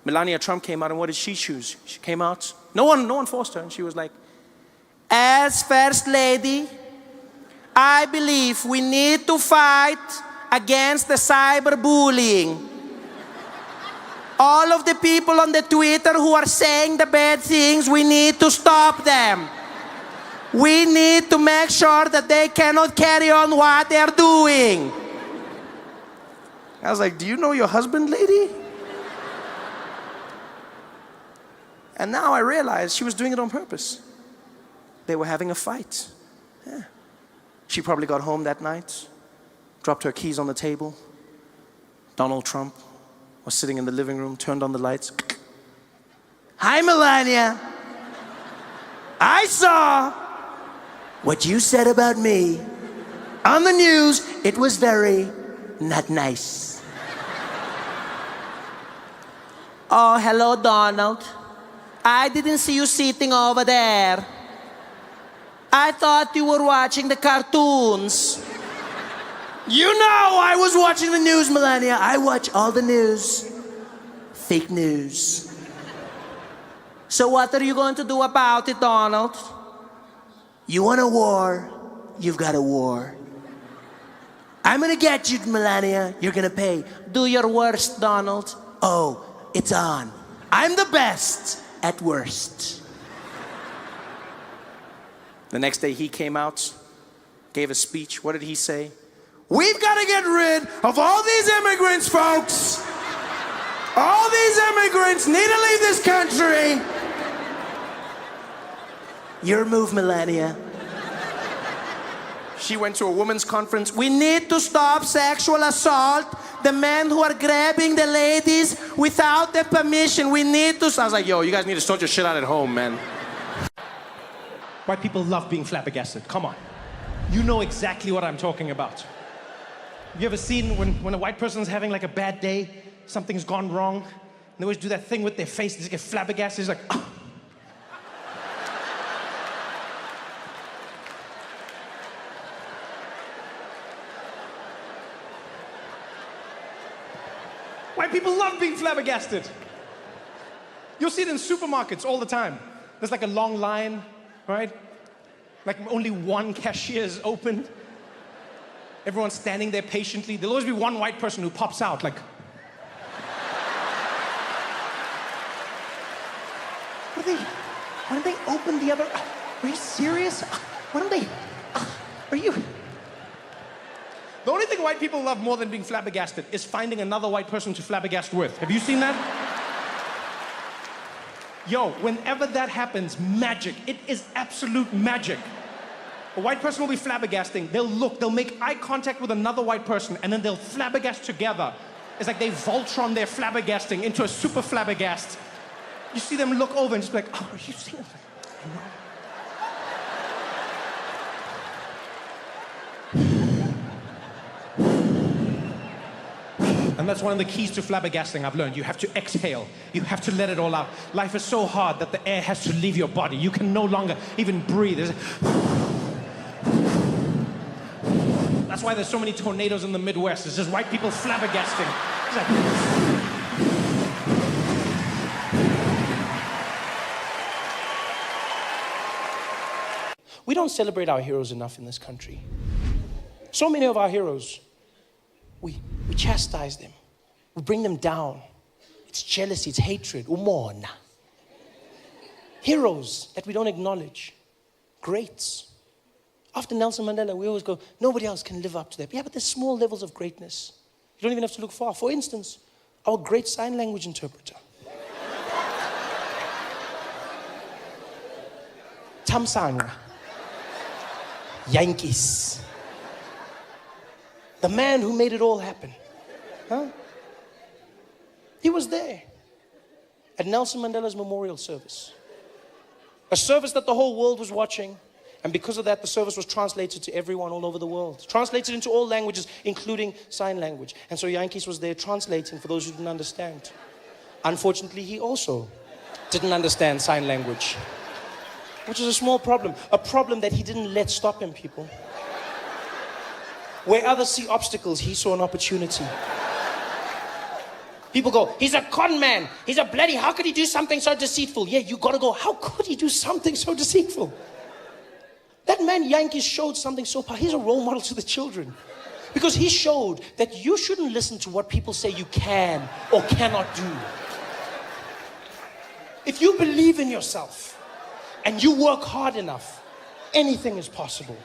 Melania Trump came out, and what did she choose? She came out, no one forced her, and she was like, as First Lady, I believe we need to fight against the cyberbullying. All of the people on the Twitter who are saying the bad things, we need to stop them. We need to make sure that they cannot carry on what they're doing. I was like, do you know your husband, lady? And now I realize she was doing it on purpose. They were having a fight. Yeah. She probably got home that night, dropped her keys on the table. Donald Trump was sitting in the living room, turned on the lights. Hi, Melania. I saw what you said about me on the news. It was very not nice. Oh, hello, Donald. I didn't see you sitting over there. I thought you were watching the cartoons. You know I was watching the news, Melania. I watch all the news. Fake news. So what are you going to do about it, Donald? You want a war? You've got a war. I'm gonna get you, Melania. You're gonna pay. Do your worst, Donald. Oh, it's on. I'm the best at worst. The next day he came out, gave a speech. What did he say? We've got to get rid of all these immigrants, folks. All these immigrants need to leave this country. Your move, Melania. She went to a women's conference. We need to stop sexual assault. The men who are grabbing the ladies without their permission. We need to. I was like, yo, you guys need to sort your shit out at home, man. White people love being flabbergasted. Come on. You know exactly what I'm talking about. You ever seen when a white person's having like a bad day, something's gone wrong, and they always do that thing with their face, they just get flabbergasted, it's like, oh. White people love being flabbergasted. You'll see it in supermarkets all the time. There's like a long line, right? Like only one cashier is open. Everyone's standing there patiently. There'll always be one white person who pops out like, why don't they open the other? Are you serious? Why don't they? Are you? The only thing white people love more than being flabbergasted is finding another white person to flabbergast with. Have you seen that? Yo, whenever that happens, magic. It is absolute magic. A white person will be flabbergasting. They'll make eye contact with another white person, and then they'll flabbergast together. It's like they Voltron their flabbergasting into a super flabbergast. You see them look over and just be like, oh, are you seeing it? And that's one of the keys to flabbergasting I've learned. You have to exhale. You have to let it all out. Life is so hard that the air has to leave your body. You can no longer even breathe. That's why there's so many tornadoes in the Midwest. It's just white people flabbergasting. It's like... We don't celebrate our heroes enough in this country. So many of our heroes, we chastise them. We bring them down. It's jealousy, it's hatred. Umona. Heroes that we don't acknowledge. Greats. After Nelson Mandela, we always go, nobody else can live up to that. Yeah, but there's small levels of greatness. You don't even have to look far. For instance, our great sign language interpreter. Tamsanga. Yankees. The man who made it all happen. Huh? He was there at Nelson Mandela's memorial service. A service that the whole world was watching. And because of that, the service was translated to everyone all over the world. Translated into all languages, including sign language. And so Yankees was there translating for those who didn't understand. Unfortunately, he also didn't understand sign language, which is a small problem. A problem that he didn't let stop him, people. Where others see obstacles, he saw an opportunity. People go, he's a con man. He's a bloody, how could he do something so deceitful? Yeah, you gotta go, how could he do something so deceitful? That man Yankees showed something so powerful. He's a role model to the children. Because he showed that you shouldn't listen to what people say you can or cannot do. If you believe in yourself and you work hard enough, anything is possible.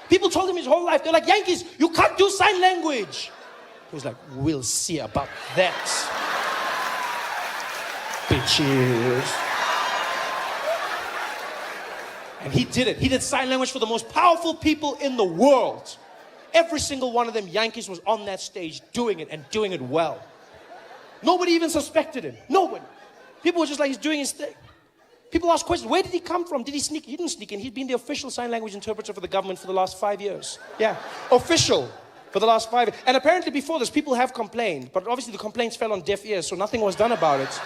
People told him his whole life, they're like, Yankees, you can't do sign language. He was like, we'll see about that. Bitches. And he did it. He did sign language for the most powerful people in the world. Every single one of them, Yankees was on that stage doing it and doing it well. Nobody even suspected him. Nobody. People were just like, he's doing his thing. People ask questions, where did he come from? Did he sneak? He didn't sneak in. He'd been the official sign language interpreter for the government for the last 5 years. Yeah, official for the last 5 years. And apparently before this, people have complained, but obviously the complaints fell on deaf ears, so nothing was done about it.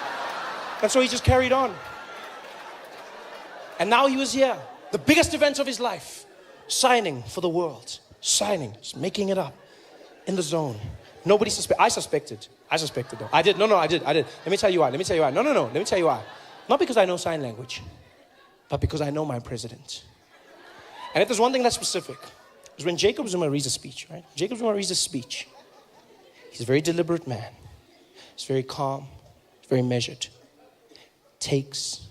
And so he just carried on. And now he was here, the biggest event of his life, signing for the world. Signing, just making it up in the zone. Nobody suspected. I suspected though. I did. No, I did. Let me tell you why. No. Let me tell you why. Not because I know sign language, but because I know my president. And if there's one thing that's specific, is when Jacob Zuma reads a speech, right? Jacob Zuma reads a speech. He's a very deliberate man. He's very calm. He's very measured. Takes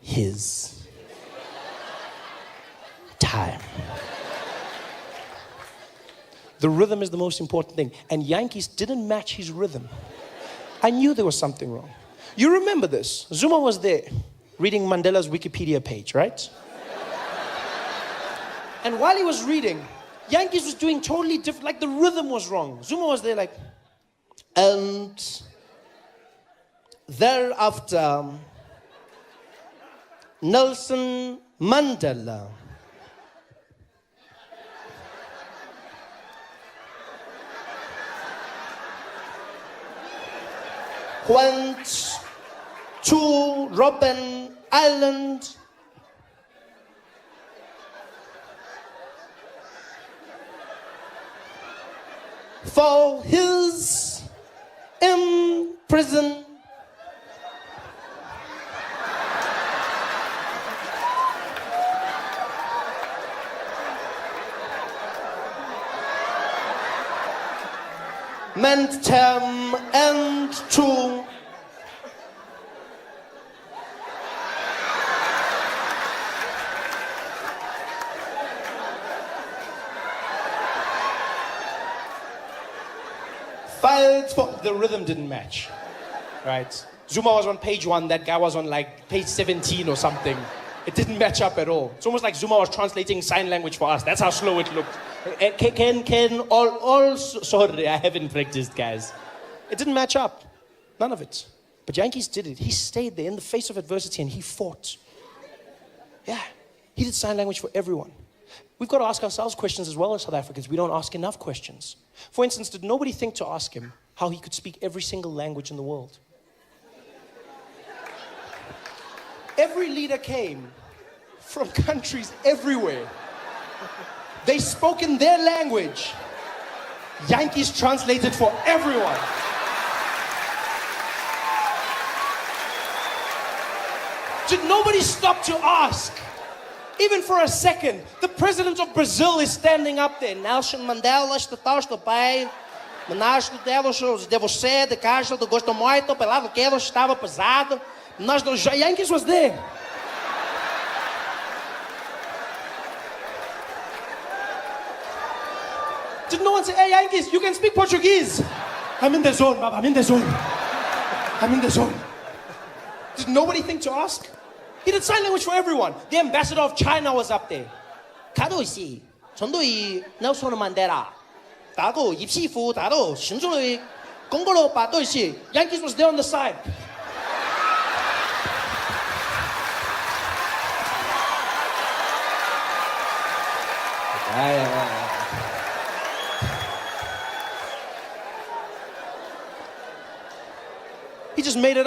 his time. The rhythm is the most important thing. And Yankees didn't match his rhythm. I knew there was something wrong. You remember this. Zuma was there reading Mandela's Wikipedia page, right? And while he was reading, Yankees was doing totally different, like the rhythm was wrong. Zuma was there like, and thereafter, Nelson Mandela went to Robben Island for his imprisonment. Term and to filed for the rhythm didn't match, right? Zuma was on page 1, that guy was on like page 17 or something. It didn't match up at all. It's almost like Zuma was translating sign language for us. That's how slow it looked. Sorry, I haven't practiced, guys. It didn't match up. None of it. But Yankees did it. He stayed there in the face of adversity and he fought. Yeah. He did sign language for everyone. We've got to ask ourselves questions as well as South Africans. We don't ask enough questions. For instance, did nobody think to ask him how he could speak every single language in the world? Every leader came from countries everywhere. They spoke in their language. Yankees translated for everyone. Did nobody stop to ask? Even for a second. The president of Brazil is standing up there. Nelson Mandela, estou bem. Nós temos de você, de casa, do gosto muito, pelo que ele estava pesado. Nós do Yankees was there. Did no one say, hey Yankees, you can speak Portuguese? I'm in the zone, Baba, I'm in the zone. I'm in the zone. Did nobody think to ask? He did sign language for everyone. The ambassador of China was up there. 가도시, 전도이 넬슨 만델라. 다도 입시fu, 다도 신주의 공고로 바도시. Yankees was there on the side.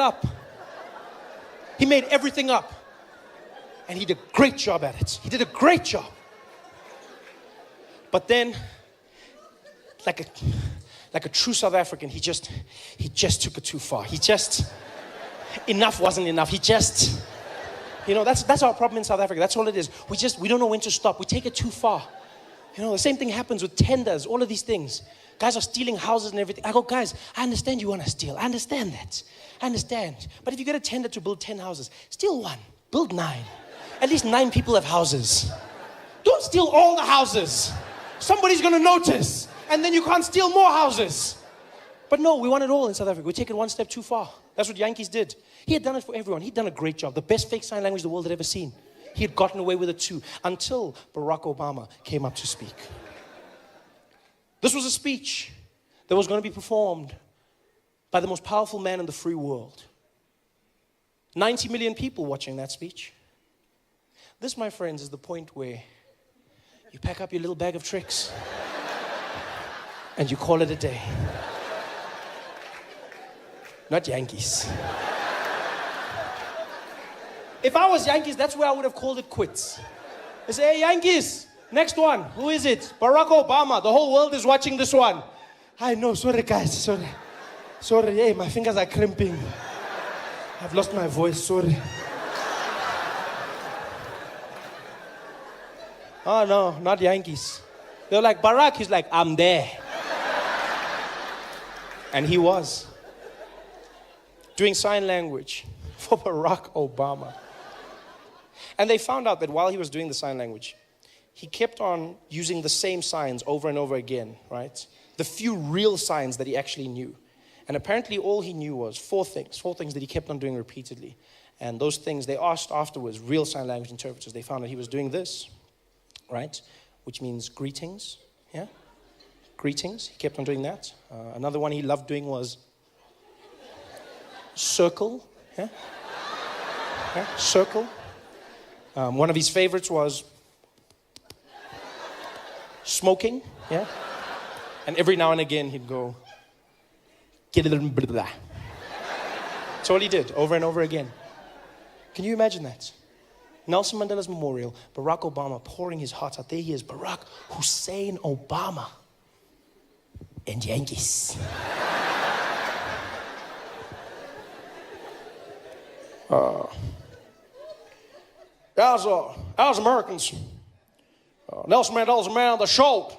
up. He made everything up. And he did a great job at it. He did a great job. But then, like a true South African, he just took it too far. Enough wasn't enough. That's our problem in South Africa. That's all it is. We don't know when to stop. We take it too far. The same thing happens with tenders, all of these things. Guys are stealing houses and everything. I go, guys, I understand you want to steal. I understand that. I understand. But if you get a tender to build 10 houses, steal one, build 9. At least 9 people have houses. Don't steal all the houses. Somebody's going to notice. And then you can't steal more houses. But no, we want it all in South Africa. We take it one step too far. That's what Yankees did. He had done it for everyone. He'd done a great job. The best fake sign language the world had ever seen. He had gotten away with it too, until Barack Obama came up to speak. This was a speech that was going to be performed by the most powerful man in the free world. 90 million people watching that speech. This, my friends, is the point where you pack up your little bag of tricks and you call it a day. Not Yankees. If I was Yankees, that's where I would have called it quits. I say, hey, Yankees, next one. Who is it? Barack Obama. The whole world is watching this one. I know. Sorry, guys. Sorry. Hey, my fingers are crimping. I've lost my voice. Sorry. Oh, no, not Yankees. They're like, Barack. He's like, I'm there. And he was. Doing sign language for Barack Obama. And they found out that while he was doing the sign language, he kept on using the same signs over and over again, right? The few real signs that he actually knew. And apparently all he knew was 4 things that he kept on doing repeatedly. And those things, they asked afterwards, real sign language interpreters, they found that he was doing this, right? Which means greetings, yeah? Greetings, he kept on doing that. Another one he loved doing was circle, yeah? Circle. One of his favorites was smoking, yeah? And every now and again he'd go, get a little blah, blah. That's all he did, over and over again. Can you imagine that? Nelson Mandela's memorial, Barack Obama pouring his heart out. There he is, Barack Hussein Obama. And Yankees. As Americans, Nelson Mandela's a man that showed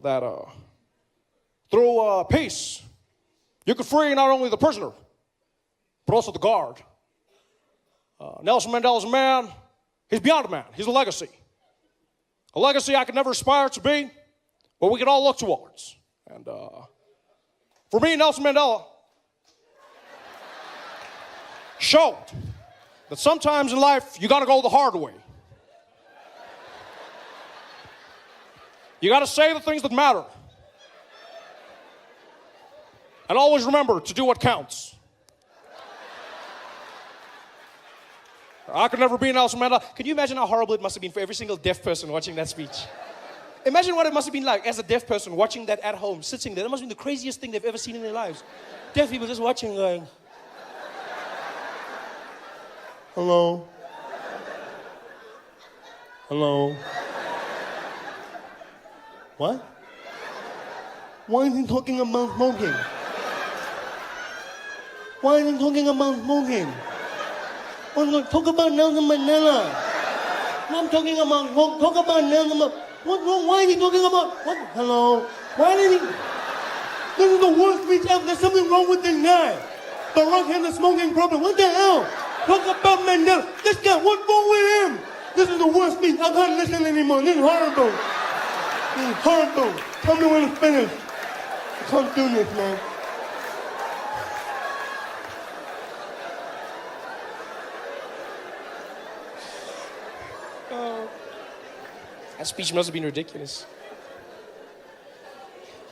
that through peace, you could free not only the prisoner, but also the guard. Nelson Mandela's a man, he's beyond a man, he's a legacy. A legacy I could never aspire to be, but we could all look towards. And for me, Nelson Mandela showed that sometimes in life, you gotta go the hard way. You gotta say the things that matter. And always remember to do what counts. I could never be Nelson Mandela. Can you imagine how horrible it must have been for every single deaf person watching that speech? Imagine what it must have been like as a deaf person watching that at home, sitting there. That must have been the craziest thing they've ever seen in their lives. Deaf people just watching going, hello? Hello? What? Why is he talking about smoking? Why is he talking about smoking? Talk about Nelson Mandela. I'm talking about, talk about Nelson Mandela. What's wrong? Why is he talking about, what? Hello? Why did he? This is the worst speech ever. There's something wrong with this guy. Barack has a smoking problem. What the hell? Talk about Mandela. This guy, what's wrong with him? This is the worst speech. I can't listen anymore. This is horrible. This is horrible. Tell me when it's finished. I can't do this, man. That speech must have been ridiculous.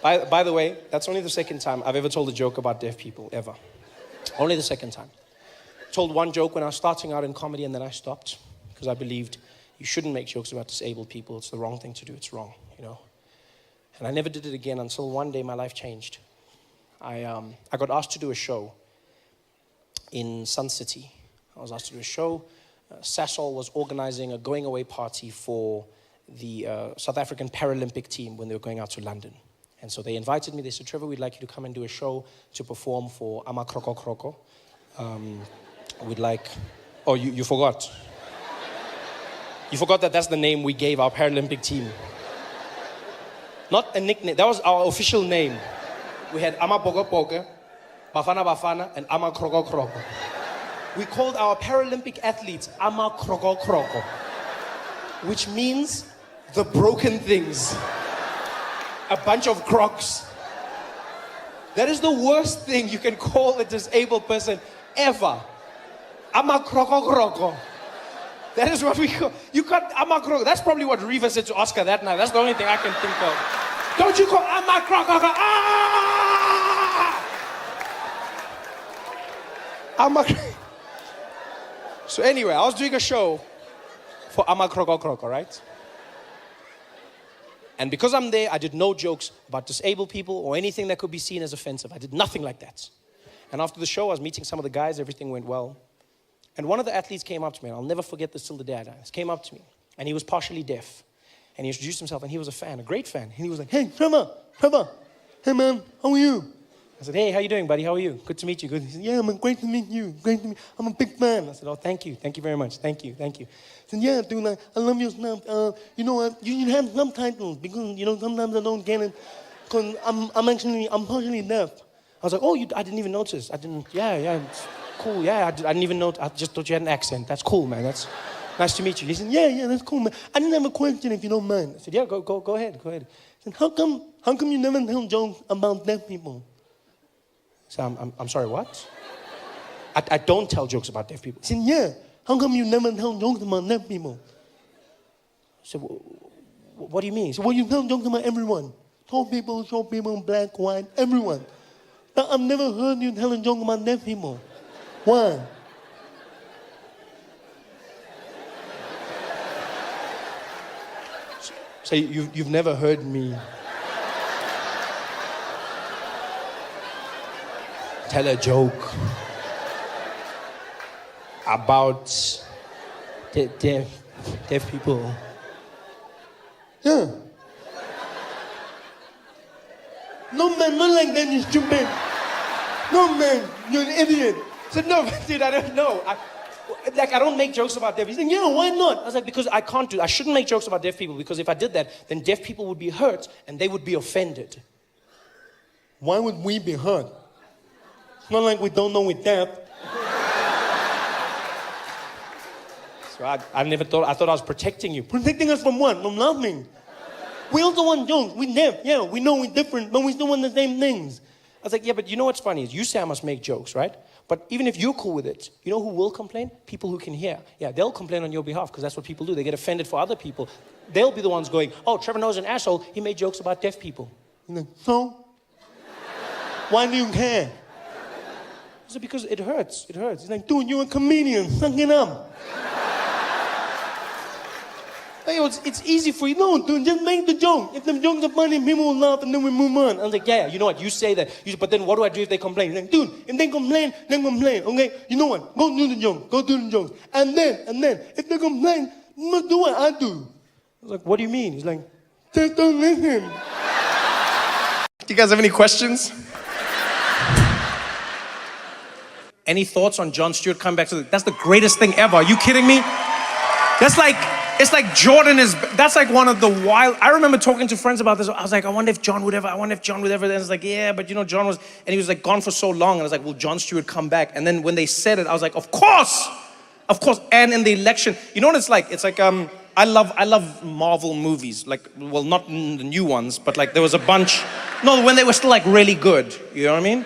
By the way, that's only the second time I've ever told a joke about deaf people, ever. Only the second time. Told one joke when I was starting out in comedy and then I stopped because I believed you shouldn't make jokes about disabled people. It's the wrong thing to do. It's wrong, you know. And I never did it again until one day my life changed. I got asked to do a show in Sun City. I was asked to do a show. Sasol was organizing a going away party for the South African Paralympic team when they were going out to London. And so they invited me. They said, Trevor, we'd like you to come and do a show to perform for Ama Kroko Kroko. We'd like... Oh, you forgot. You forgot that that's the name we gave our Paralympic team. Not a nickname. That was our official name. We had Ama Pogo Pogo, Bafana Bafana, and Ama Kroko Kroko. We called our Paralympic athletes Ama Kroko Kroko, which means the broken things. A bunch of crocs. That is the worst thing you can call a disabled person ever. Ama Kroko Kroko. That is what we call. You got Ama Kroko. That's probably what Reva said to Oscar that night. That's the only thing I can think of. Don't you call Ama Kroko Kroko? Ah! Ama. So anyway, I was doing a show for Ama Kroko Kroko, right? And because I'm there, I did no jokes about disabled people or anything that could be seen as offensive. I did nothing like that. And after the show, I was meeting some of the guys. Everything went well. And one of the athletes came up to me, and I'll never forget this till the day I die. He came up to me, and he was partially deaf. And he introduced himself, and he was a fan, a great fan. And he was like, hey, Trevor, hey, man, how are you? I said, hey, how you doing, buddy? How are you? Good to meet you. Good. He said, yeah, man, great to meet you. Great to meet you. I'm a big fan. I said, oh, thank you. Thank you very much. Thank you. He said, yeah, dude, I love your stuff. You know what? You have subtitles because, you know, sometimes I don't get it because I'm partially deaf. I was like, oh, I didn't even notice. Yeah, it's cool. Yeah, I didn't even know. I just thought you had an accent. That's cool, man. That's nice to meet you. He said, yeah, that's cool, man. I didn't have a question if you don't mind. I said, yeah, go ahead. He said, how come you never tell jokes about deaf people? So I'm sorry, what? I don't tell jokes about deaf people. He said, yeah, how come you never tell jokes about deaf people? I said, what do you mean? He said, well, you tell jokes about everyone. Tall people, short people, black, white, everyone. But I've never heard you tell a joke about deaf people. Why? So you've never heard me tell a joke about deaf people? Yeah. No, man, not like that, you stupid. No, man, you're an idiot. I said, no, dude, I don't know. I don't make jokes about deaf people. He said, yeah, why not? I was like, because I shouldn't make jokes about deaf people because if I did that, then deaf people would be hurt and they would be offended. Why would we be hurt? It's not like we don't know we're deaf. So I thought I was protecting you. Protecting us from what? From nothing. We also want jokes. We're deaf. Yeah, we know we're different, but we still want the same things. I was like, yeah, but you know what's funny is you say I must make jokes, right? But even if you're cool with it, you know who will complain? People who can hear. Yeah, they'll complain on your behalf because that's what people do. They get offended for other people. They'll be the ones going, oh, Trevor Noah's an asshole. He made jokes about deaf people. You're like, so? Why do you care? I said, because it hurts. It hurts. He's like, dude, you're a comedian. Suck it up. Hey, it's easy for you. No, dude, just make the joke. If the jokes are funny, people will laugh and then we move on. I was like, yeah, you know what? You say that. But then what do I do if they complain? He's like, dude, if they complain, then complain. Okay? You know what? Go do the joke. Go do the jokes. And then, if they complain, you must do what I do. I was like, what do you mean? He's like, just don't listen. Do you guys have any questions? Any thoughts on Jon Stewart coming back to that's the greatest thing ever. Are you kidding me? That's like, it's like Jordan is, that's like one of the wild, I remember talking to friends about this. I was like, I wonder if John would ever, and it's like, yeah, but you know, John was, and he was like gone for so long. And I was like, will Jon Stewart come back? And then when they said it, I was like, of course. And in the election, you know what it's like? It's like, I love Marvel movies. Like, well, not the new ones, but like there was a bunch, when they were still like really good. You know what I mean?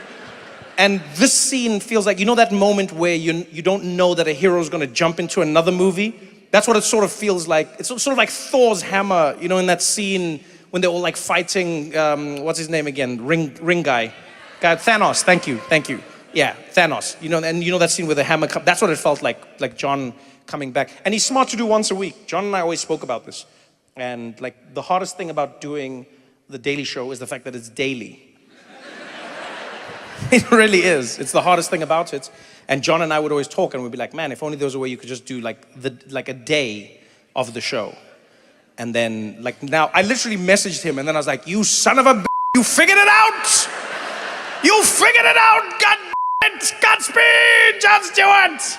And this scene feels like, you know that moment where you don't know that a hero is going to jump into another movie? That's what it sort of feels like. It's sort of like Thor's hammer, you know, in that scene when they're all like fighting, what's his name again? Ring guy. Thanos, thank you. Yeah, Thanos. You know, and you know that scene with the hammer, that's what it felt like John coming back. And he's smart to do once a week. John and I always spoke about this. And like the hardest thing about doing the Daily Show is the fact that it's daily. It really is. It's the hardest thing about it. And John and I would always talk and we'd be like, man, if only there was a way you could just do like a day of the show. And then like now, I literally messaged him and then I was like, you son of a b****, you figured it out! You figured it out! God it! Godspeed, Jon Stewart!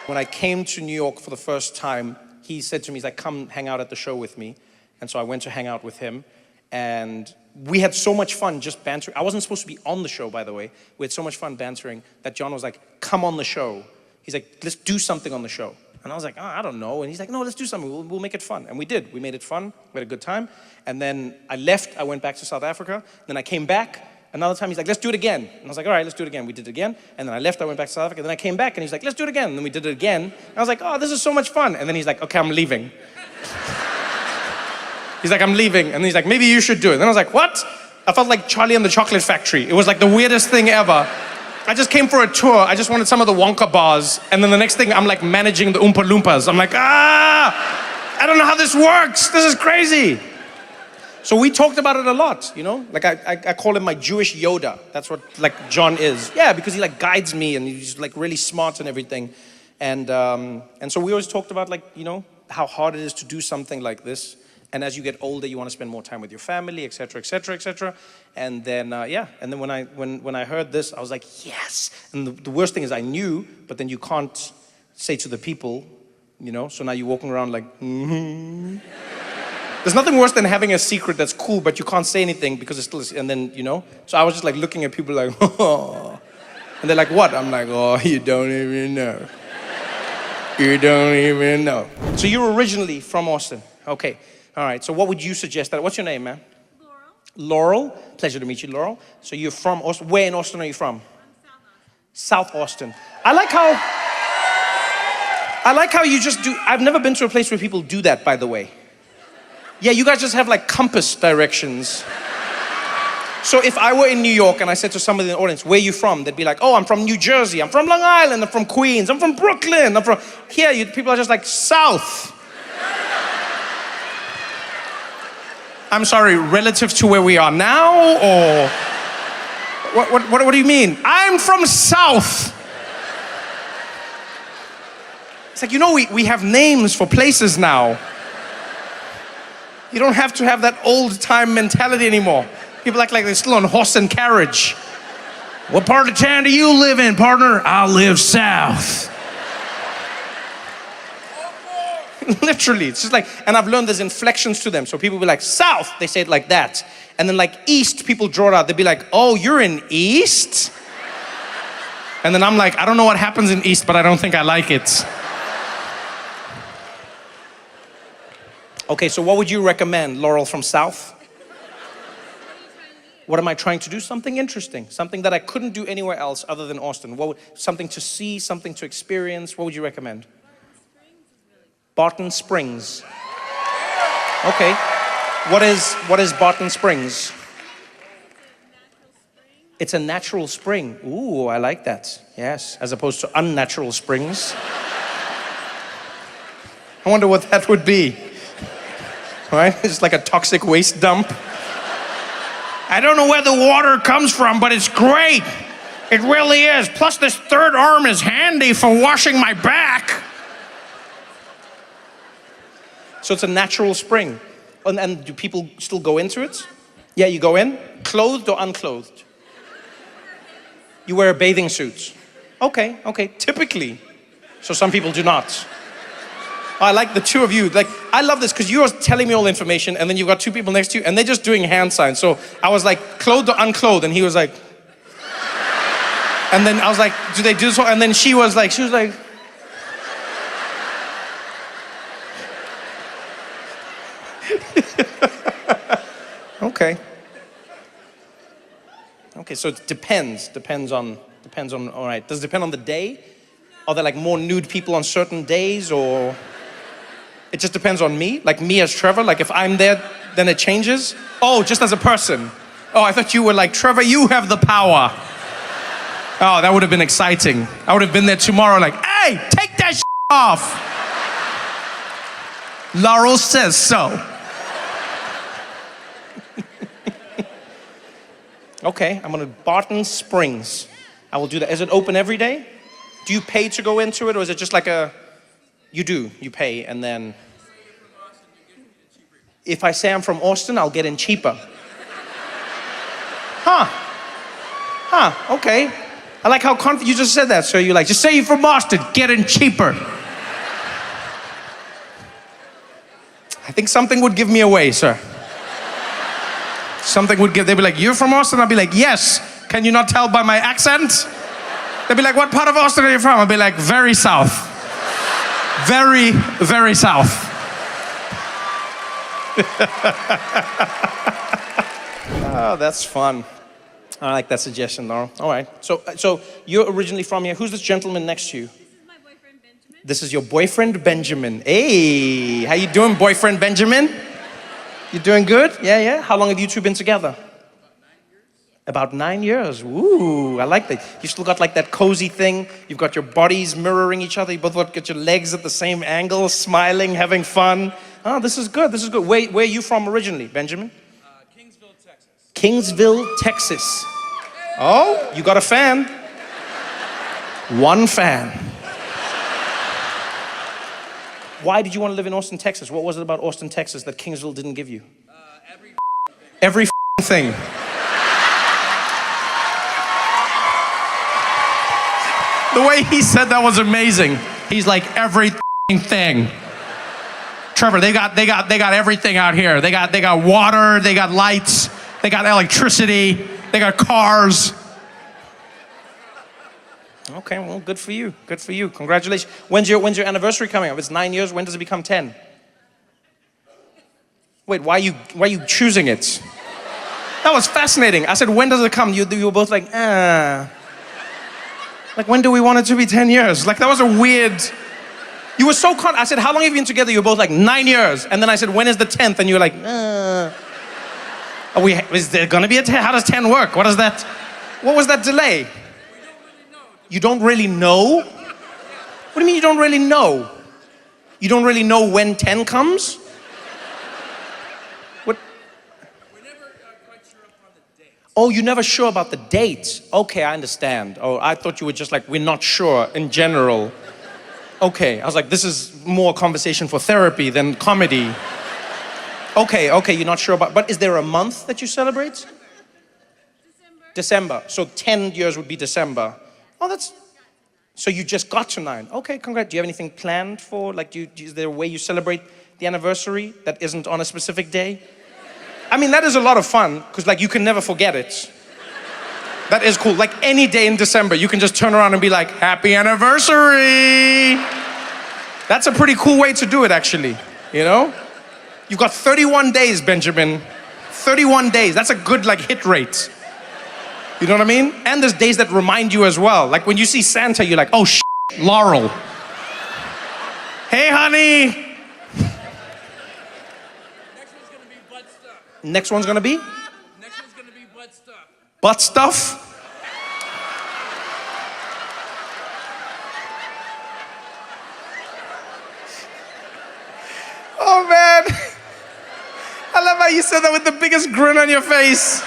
When I came to New York for the first time, he said to me, he's like, come hang out at the show with me. And so I went to hang out with him. And we had so much fun just bantering. I wasn't supposed to be on the show, by the way. We had so much fun bantering that John was like, come on the show. He's like, let's do something on the show. And I was like, oh, I don't know. And he's like, no, let's do something. We'll make it fun. And we did. We made it fun. We had a good time. And then I left. I went back to South Africa. Then I came back. Another time he's like, let's do it again. And I was like, all right, let's do it again. We did it again. And then I left. I went back to South Africa. Then I came back and he's like, let's do it again. And then we did it again. And I was like, oh, this is so much fun. And then he's like, okay, I'm leaving. He's like, I'm leaving. And he's like, maybe you should do it. And I was like, what? I felt like Charlie and the Chocolate Factory. It was like the weirdest thing ever. I just came for a tour. I just wanted some of the Wonka bars. And then the next thing, I'm like managing the Oompa Loompas. I'm like, I don't know how this works. This is crazy. So we talked about it a lot, you know? Like I call him my Jewish Yoda. That's what like John is. Yeah, because he like guides me and he's like really smart and everything. And so we always talked about like, you know, how hard it is to do something like this. And as you get older, you want to spend more time with your family, et cetera, et cetera, et cetera. And then, yeah. And then when I heard this, I was like, yes. And the worst thing is I knew, but then you can't say to the people, you know? So now you're walking around like, mm-hmm. There's nothing worse than having a secret that's cool, but you can't say anything because it's still, and then, you know? So I was just like looking at people like, oh. And they're like, what? I'm like, oh, you don't even know. You don't even know. So you're originally from Austin. Okay. All right, so what would you suggest? What's your name, man? Laurel. Laurel? Pleasure to meet you, Laurel. So you're from Austin. Where in Austin are you from? South Austin. I like how you just do, I've never been to a place where people do that, by the way. Yeah, you guys just have like compass directions. So if I were in New York and I said to somebody in the audience, where are you from? They'd be like, oh, I'm from New Jersey. I'm from Long Island. I'm from Queens. I'm from Brooklyn. I'm from, here, people are just like, South. I'm sorry, relative to where we are now, or what do you mean? I'm from South. It's like, you know, we have names for places now. You don't have to have that old time mentality anymore. People act like they're still on horse and carriage. What part of town do you live in, partner? I live south. Literally, it's just like, and I've learned there's inflections to them. So people be like, south, they say it like that. And then like east, people draw it out. They'd be like, oh, you're in east? And then I'm like, I don't know what happens in east, but I don't think I like it. Okay, so what would you recommend, Laurel from South? What am I trying to do? Something interesting. Something that I couldn't do anywhere else other than Austin. Something to see, something to experience. What would you recommend? Barton Springs. Okay. What is Barton Springs? It's a natural spring. Ooh, I like that. Yes, as opposed to unnatural springs. I wonder what that would be. Right? It's like a toxic waste dump. I don't know where the water comes from, but it's great. It really is. Plus this third arm is handy for washing my back. So it's a natural spring. And do people still go into it? Yeah, you go in? Clothed or unclothed? You wear a bathing suit. Okay, typically. So some people do not. I like the two of you. Like, I love this because you're telling me all the information and then you've got two people next to you and they're just doing hand signs. So I was like, clothed or unclothed? And he was like, and then I was like, do they do so? And then she was like, Okay, so it depends on, all right. Does it depend on the day? Are there like more nude people on certain days, or it just depends on me? Like me as Trevor, like if I'm there, then it changes? Oh, just as a person. Oh, I thought you were like, Trevor, you have the power. Oh, that would have been exciting. I would have been there tomorrow like, hey, take that off. Laurel says so. Okay, I'm gonna Barton Springs. I will do that. Is it open every day? Do you pay to go into it, or is it just like a... You do, you pay, and then... If I say I'm from Austin, I'll get in cheaper. Okay. I like how confident you just said that. So you're like, just say you're from Austin, get in cheaper. I think something would give me away, sir. Something would give, they'd be like, you're from Austin? I'll be like, yes. Can you not tell by my accent? They'd be like, what part of Austin are you from? I'll be like, very south. Very, very south. Oh, that's fun. I like that suggestion, Laurel. All right. So you're originally from here. Who's this gentleman next to you? This is my boyfriend, Benjamin. This is your boyfriend, Benjamin. Hey, how you doing, boyfriend, Benjamin? You doing good? Yeah. How long have you two been together? About 9 years. Ooh, I like that. You still got like that cozy thing. You've got your bodies mirroring each other. You both got your legs at the same angle, smiling, having fun. Oh, this is good. This is good. Where are you from originally, Benjamin? Kingsville, Texas. Kingsville, Texas. Oh, you got a fan. One fan. Why did you want to live in Austin, Texas? What was it about Austin, Texas that Kingsville didn't give you? Every thing. The way he said that was amazing. He's like, everything. Trevor, they got everything out here. They got water, they got lights, they got electricity, they got cars. Okay, well, good for you. Good for you. Congratulations. When's your anniversary coming up? It's 9 years. When does it become 10? Wait, why are you choosing it? That was fascinating. I said, when does it come? You were both like, Like, when do we want it to be 10 years? Like, that was a weird... You were so I said, how long have you been together? You were both like, 9 years. And then I said, when is the 10th? And you were like, Is there gonna be a 10? How does 10 work? What is that? What was that delay? You don't really know? What do you mean you don't really know? You don't really know when 10 comes? What? We're never quite sure upon the date. Oh, you're never sure about the date. Okay, I understand. Oh, I thought you were just like, we're not sure in general. Okay, I was like, this is more conversation for therapy than comedy. Okay, you're not sure about, but is there a month that you celebrate? December. So 10 years would be December. Oh, so you just got to 9. Okay, congrats. Do you have anything planned for, like, is there a way you celebrate the anniversary that isn't on a specific day? I mean, that is a lot of fun, because, like, you can never forget it. That is cool. Like, any day in December, you can just turn around and be like, happy anniversary! That's a pretty cool way to do it, actually, you know? You've got 31 days, Benjamin. 31 days. That's a good, like, hit rate. You know what I mean? And there's days that remind you as well. Like when you see Santa, you're like, oh, Laurel. Hey, honey. Next one's gonna be butt stuff. Next one's gonna be? Next one's gonna be butt stuff. Butt stuff? Oh, man. I love how you said that with the biggest grin on your face.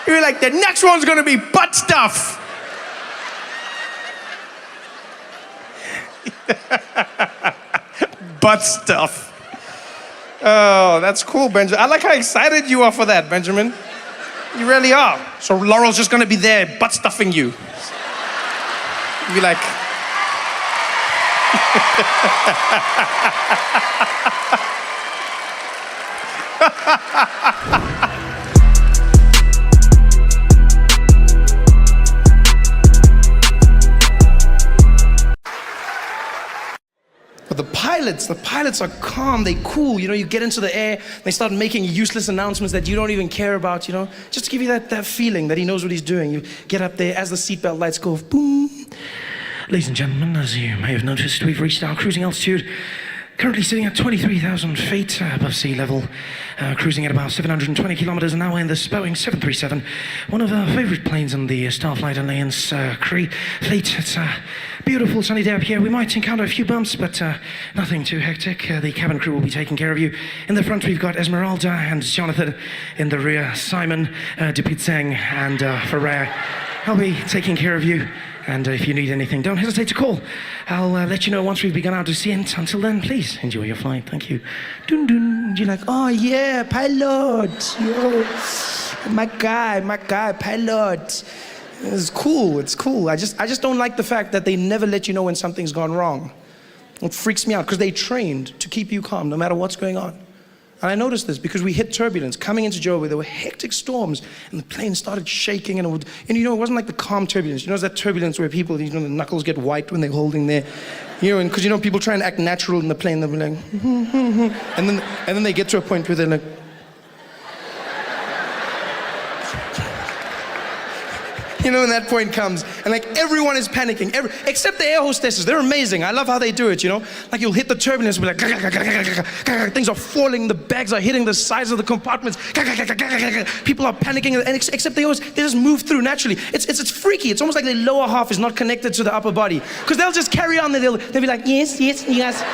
You're like, the next one's gonna be butt stuff. Butt stuff. Oh, that's cool, Benjamin. I like how excited you are for that, Benjamin. You really are. So Laurel's just gonna be there butt stuffing you. Be like... But the pilots are calm, they cool, you know, you get into the air, they start making useless announcements that you don't even care about, you know, just to give you that feeling that he knows what he's doing. You get up there, as the seatbelt lights go, boom. Ladies and gentlemen, as you may have noticed, we've reached our cruising altitude. Currently sitting at 23,000 feet above sea level, cruising at about 720 kilometers an hour in this Boeing 737, one of our favorite planes in the Starflight Alliance fleet. It's a beautiful sunny day up here. We might encounter a few bumps, but nothing too hectic. The cabin crew will be taking care of you. In the front, we've got Esmeralda and Jonathan. In the rear, Simon, Dupitseng, and Ferrer. I'll be taking care of you. And if you need anything, don't hesitate to call. I'll let you know once we've begun our descent. Until then, please enjoy your flight. Thank you. Dun dun. You're like, oh yeah, pilot. Yo, my guy, pilot. It's cool. It's cool. I just don't like the fact that they never let you know when something's gone wrong. It freaks me out because they trained to keep you calm no matter what's going on. And I noticed this because we hit turbulence coming into Joburg. There were hectic storms, and the plane started shaking, and it wasn't like the calm turbulence. You know, it's that turbulence where people, the knuckles get white when they're holding their, and because people try and act natural in the plane. They'll be like, and then they get to a point where they're like. When that point comes, and everyone is panicking, except the air hostesses. They're amazing. I love how they do it, Like you'll hit the turbulence, be like, things are falling, the bags are hitting the sides of the compartments, people are panicking, and except they just move through naturally. It's freaky. It's almost like the lower half is not connected to the upper body, because they'll just carry on. They'll be like, yes, you guys.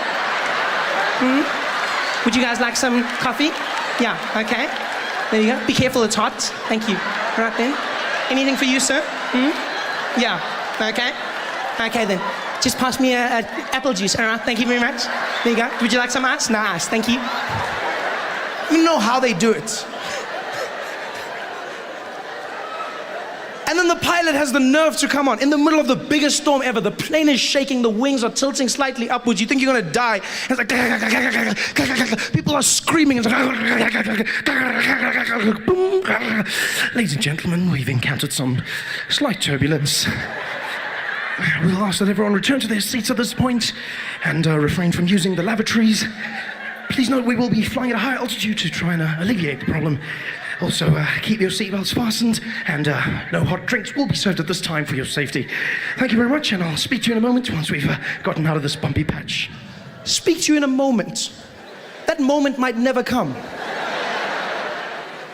Would you guys like some coffee? Yeah, okay. There you go. Be careful, it's hot. Thank you. Right then. Anything for you, sir? Yeah, okay. Okay then, just pass me a apple juice, all right, thank you very much. There you go. Would you like some ice? No ice, thank you. You know how they do it. And then the pilot has the nerve to come on in the middle of the biggest storm ever. The plane is shaking, the wings are tilting slightly upwards. You think you're gonna die. And it's like, people are screaming. Ladies and gentlemen, we've encountered some slight turbulence. We'll ask that everyone return to their seats at this point and refrain from using the lavatories. Please note we will be flying at a high altitude to try and alleviate the problem. Also, keep your seatbelts fastened, and no hot drinks will be served at this time for your safety. Thank you very much, and I'll speak to you in a moment once we've gotten out of this bumpy patch. Speak to you in a moment. That moment might never come.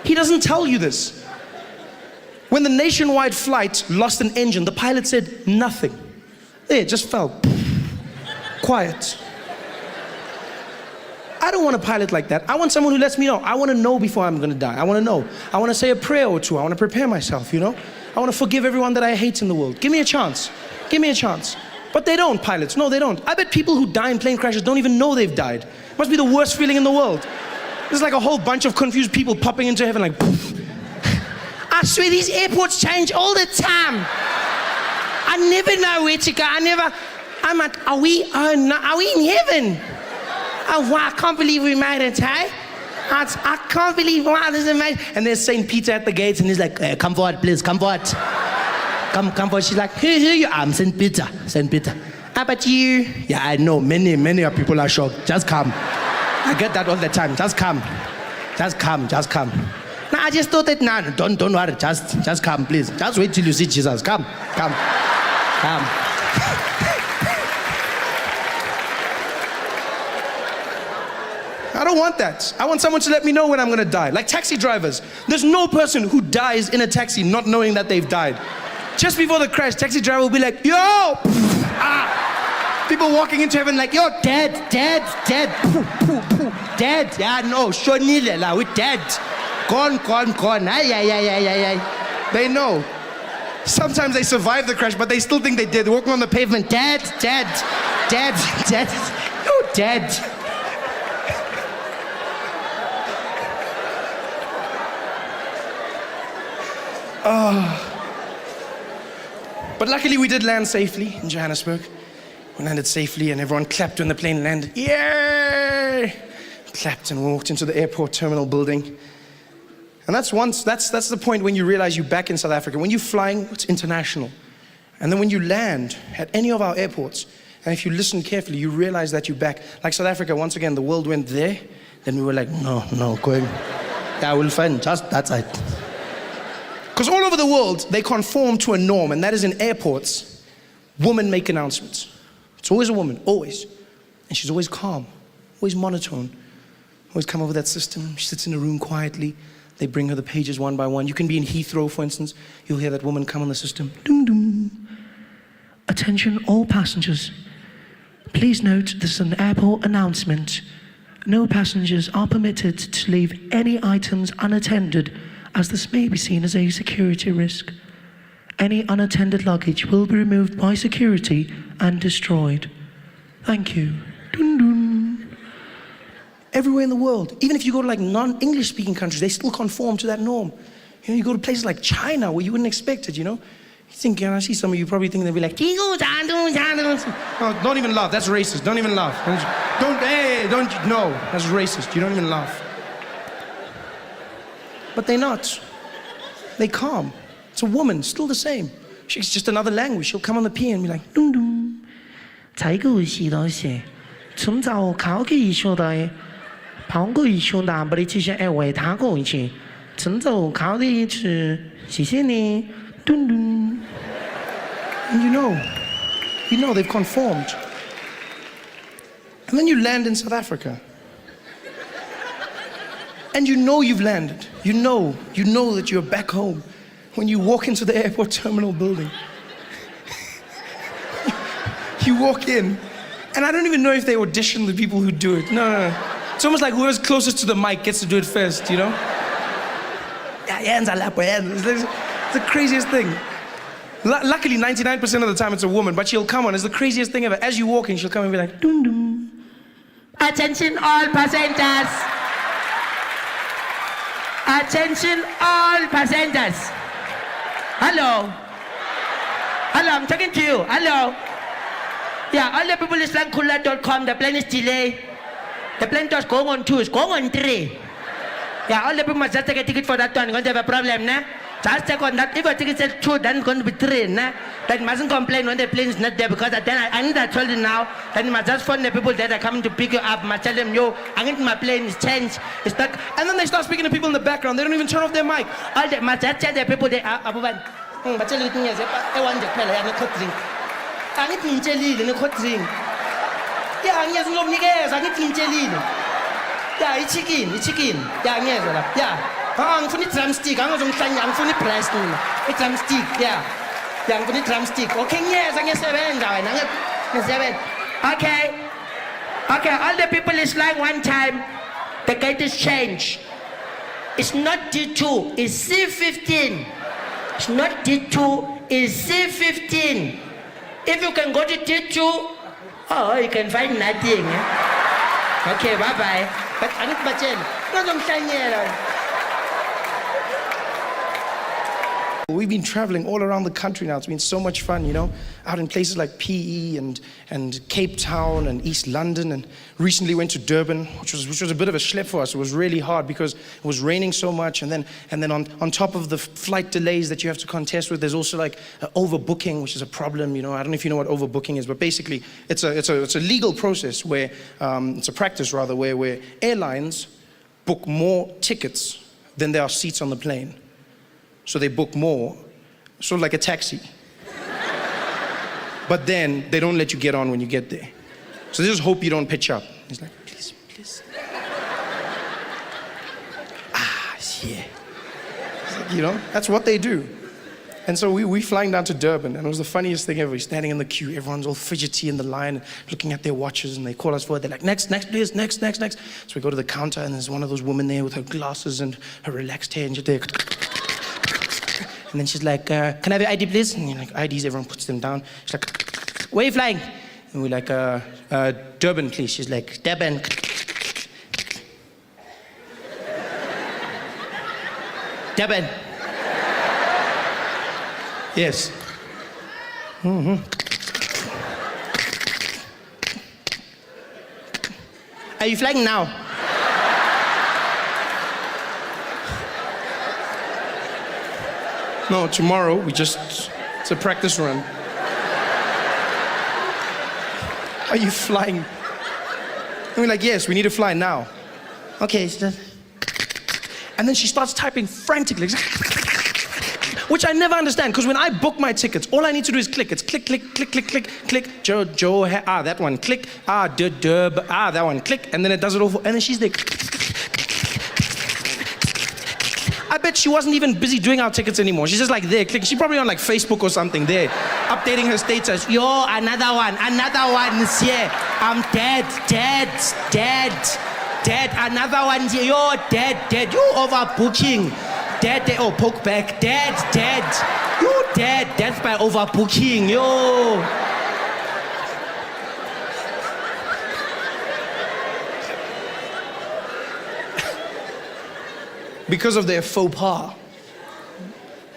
He doesn't tell you this. When the nationwide flight lost an engine, the pilot said nothing. It just fell. Quiet. I don't want a pilot like that. I want someone who lets me know. I want to know before I'm going to die. I want to know. I want to say a prayer or two. I want to prepare myself, I want to forgive everyone that I hate in the world. Give me a chance. Give me a chance. But they don't, pilots. No, they don't. I bet people who die in plane crashes don't even know they've died. It must be the worst feeling in the world. There's like a whole bunch of confused people popping into heaven like, poof. I swear these airports change all the time. I never know where to go. I'm like, are we in heaven? Oh, wow, I can't believe we made it, hey? I can't believe, wow, this is amazing. And there's St. Peter at the gates, and he's like, come forward, please, come forward. Come forward. She's like, who you? I'm St. Peter. How about you? Yeah, I know, many people are shocked. Just come. I get that all the time. Just come. No, I just thought that, no, don't worry, just come, please. Just wait till you see Jesus. Come. I don't want that. I want someone to let me know when I'm gonna die. Like taxi drivers. There's no person who dies in a taxi not knowing that they've died. Just before the crash, taxi driver will be like, yo! People walking into heaven like, yo, dead. Dead. Yeah, no, Shonile, we're dead. Gone. Ay. They know. Sometimes they survive the crash, but they still think they did. They're walking on the pavement, dead. You're dead. But luckily we did land safely in Johannesburg. We landed safely and everyone clapped when the plane landed. Yay! Clapped and walked into the airport terminal building. And that's the point when you realize you're back in South Africa. When you're flying, it's international. And then when you land at any of our airports, and if you listen carefully, you realize that you're back. Like South Africa, once again, the world went there. Then we were like, no, going. Yeah, we'll find just that side. Because all over the world, they conform to a norm, and that is in airports, women make announcements. It's always a woman, always. And she's always calm. always monotone. Always come up with that system. She sits in a room quietly. They bring her the pages one by one. You can be in Heathrow, for instance. You'll hear that woman come on the system. Doom, doom. Attention all passengers. Please note this is an airport announcement. No passengers are permitted to leave any items unattended, as this may be seen as a security risk. Any unattended luggage will be removed by security and destroyed. Thank you. Dun, dun. Everywhere in the world, even if you go to like non-English speaking countries, they still conform to that norm. You know, you go to places like China where you wouldn't expect it, you know? You think, I see some of you probably think they'll be like, no, don't even laugh, that's racist, don't even laugh. No, that's racist, you don't even laugh. But they're not. They calm. It's a woman, still the same. She's just another language. She'll come on the piano and be like, dum dum. 才个是东西，从早考起学的，跑过一学的，不得去些爱为他过一去，从早考的是，谢谢你，dum dum. And you know they've conformed. And then you land in South Africa. And you know you've landed. You know that you're back home. When you walk into the airport terminal building, you walk in, and I don't even know if they audition the people who do it. No. It's almost like whoever's closest to the mic gets to do it first, you know? Yeah, it's the craziest thing. Luckily, 99% of the time it's a woman, but she'll come on. It's the craziest thing ever. As you walk in, she'll come and be like, dum dum. Attention all passengers. Attention all passengers. Hello, I'm talking to you. Hello. Yeah, all the people is like Kula.com. The plane is delayed. The plane was going on 2, it's going on 3. Yeah, all the people must just take a ticket for that one. You're going to have a problem, nah? Just take on that. If your ticket says 2, then it's going to be 3, nah? Then you mustn't complain when the plane is not there, because then I need to tell you now. Then you must just phone the people that are coming to pick you up. Must tell them, yo, I need my plane is changed. It's stuck. And then they start speaking to people in the background. They don't even turn off their mic. All the must just tell the people they are. But tell you things. I want the plane. I need to drink. I need to drink. I need to drink. Yeah, I need to drink. I need to drink. Yeah, it's chicken. Yeah, I need to. Yeah. I'm for the drumstick. I'm for the breast. It's drumstick. Yeah. I'm for the drumstick. Okay, yes, I get 7. I get 7. Okay, all the people is like one time. The gate is changed. It's not D2, it's C15. It's not D2, it's C15. If you can go to D2, you can find nothing. Okay, bye-bye. But I need my chain. We've been traveling all around the country now. It's been so much fun, you know, out in places like PE and Cape Town and East London, and recently went to Durban, which was a bit of a schlep for us. It was really hard because it was raining so much, and then on top of the flight delays that you have to contest with, there's also like overbooking, which is a problem. You know, I don't know if you know what overbooking is, but basically it's a legal process where it's a practice rather where airlines book more tickets than there are seats on the plane. So they book more, sort of like a taxi. But then they don't let you get on when you get there. So they just hope you don't pitch up. He's like, please. Yeah. Like, you know, that's what they do. And so we flying down to Durban, and it was the funniest thing ever. We're standing in the queue, everyone's all fidgety in the line, looking at their watches, and they call us forward. They're like, next, please, next. So we go to the counter, and there's one of those women there with her glasses and her relaxed hair, and she's there. And then she's like, can I have your ID, please? And you're like, IDs, everyone puts them down. She's like, where are you flying? And we're like, Durban, please. She's like, Durban. Durban. Yes. Mm-hmm. Are you flying now? No, tomorrow, it's a practice run. Are you flying? And we're like, yes, we need to fly now. Okay. And then she starts typing frantically. which I never understand, because when I book my tickets, all I need to do is click. It's click, click, click, click, click, click. Joe, that one, click. That one, click. And then it does it all and then she's there. I bet she wasn't even busy doing our tickets anymore. She's just like there, clicking. She's probably on like Facebook or something there, updating her status. Yo, another one is here. I'm dead. Another one here. Yo, dead. You overbooking. Dead. Oh, poke back. Dead. You dead. Death by overbooking. Yo. Because of their faux pas,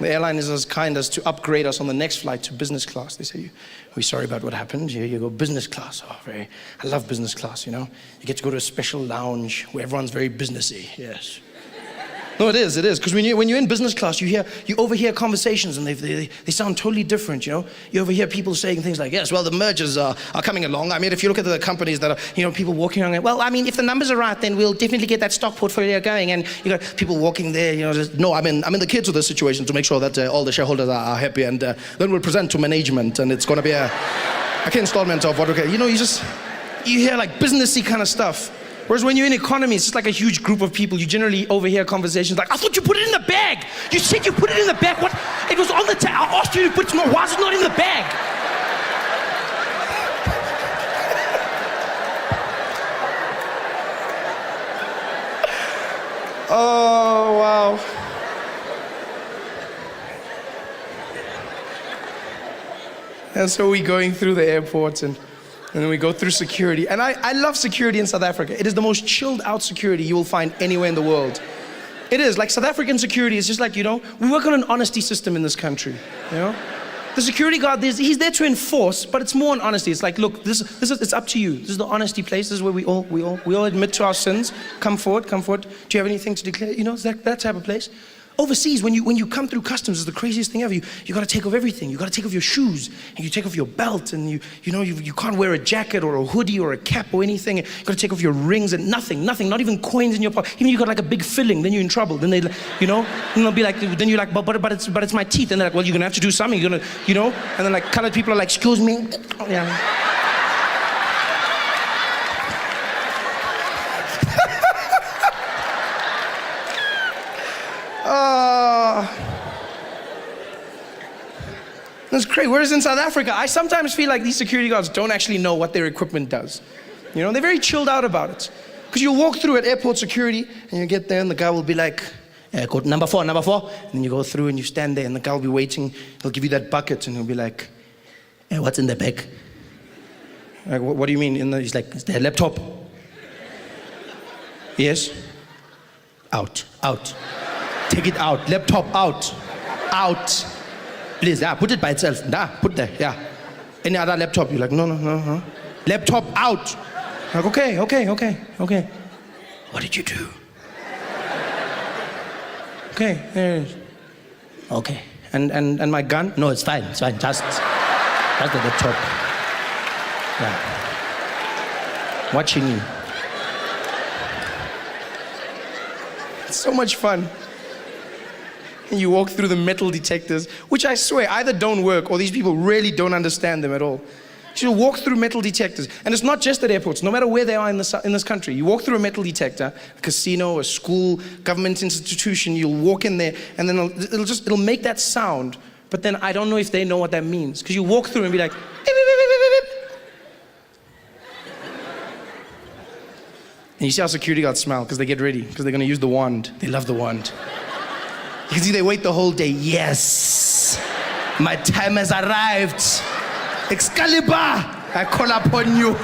the airline is as kind as to upgrade us on the next flight to business class. They say, we're sorry about what happened. Here you go, business class. Oh, I love business class, you know. You get to go to a special lounge where everyone's very businessy, yes. No, it is, because when you're in business class, you overhear conversations and they sound totally different, you know. You overhear people saying things like, yes, well, the mergers are coming along. I mean, if you look at the companies that are, you know, people walking around, well, I mean, if the numbers are right, then we'll definitely get that stock portfolio going. And you got people walking there, you know, just, no, I'm in the kids of this situation to make sure that all the shareholders are happy. And then we'll present to management and it's going to be a installment of what, okay, you know, you hear like businessy kind of stuff. Whereas when you're in economy, it's just like a huge group of people. You generally overhear conversations like, I thought you put it in the bag. You said you put it in the bag. What? It was on the table. I asked you to put it more. Why is it not in the bag? Oh, wow. And so we're going through the airports and then we go through security. And I love security in South Africa. It is the most chilled out security you will find anywhere in the world. It is. Like South African security is just like, you know, we work on an honesty system in this country, you know? The security guard, he's there to enforce, but it's more on honesty. It's like, look, this is it's up to you. This is the honesty place. This is where we all admit to our sins. Come forward. Do you have anything to declare? You know, it's that type of place. Overseas, when you come through customs, it's the craziest thing ever. You got to take off everything. You got to take off your shoes, and you take off your belt, and you can't wear a jacket or a hoodie or a cap or anything. You got to take off your rings and nothing, not even coins in your pocket. Even you got like a big filling, then you're in trouble. Then they, you know, and they'll be like, then you're like, but it's my teeth. And they're like, well, you're gonna have to do something. You're gonna, you know. And then like colored people are like, excuse me, yeah. That's crazy. Whereas in South Africa, I sometimes feel like these security guards don't actually know what their equipment does. You know, they're very chilled out about it. Because you walk through at airport security, and you get there, and the guy will be like, code number four. And then you go through, and you stand there, and the guy will be waiting. He'll give you that bucket, and he'll be like, what's in the bag? Like, what do you mean? He's like, is there a laptop? Yes. Out. Take it out. Laptop out. Please, put it by itself. Put there, yeah. Any other laptop? You're like, no. Laptop out. Like, okay. What did you do? Okay, there it is. Okay. And my gun? No, it's fine. Just the laptop. Yeah. Watching you. It's so much fun. And you walk through the metal detectors, which I swear either don't work or these people really don't understand them at all. You walk through metal detectors, and it's not just at airports, no matter where they are in this country. You walk through a metal detector, a casino, a school, government institution, you'll walk in there, and then it'll make that sound, but then I don't know if they know what that means. Because you walk through and be like, beep, beep, beep, beep, beep, beep. And you see how security guards smile, because they get ready, because they're going to use the wand. They love the wand. You can see they wait the whole day. Yes, my time has arrived. Excalibur, I call upon you.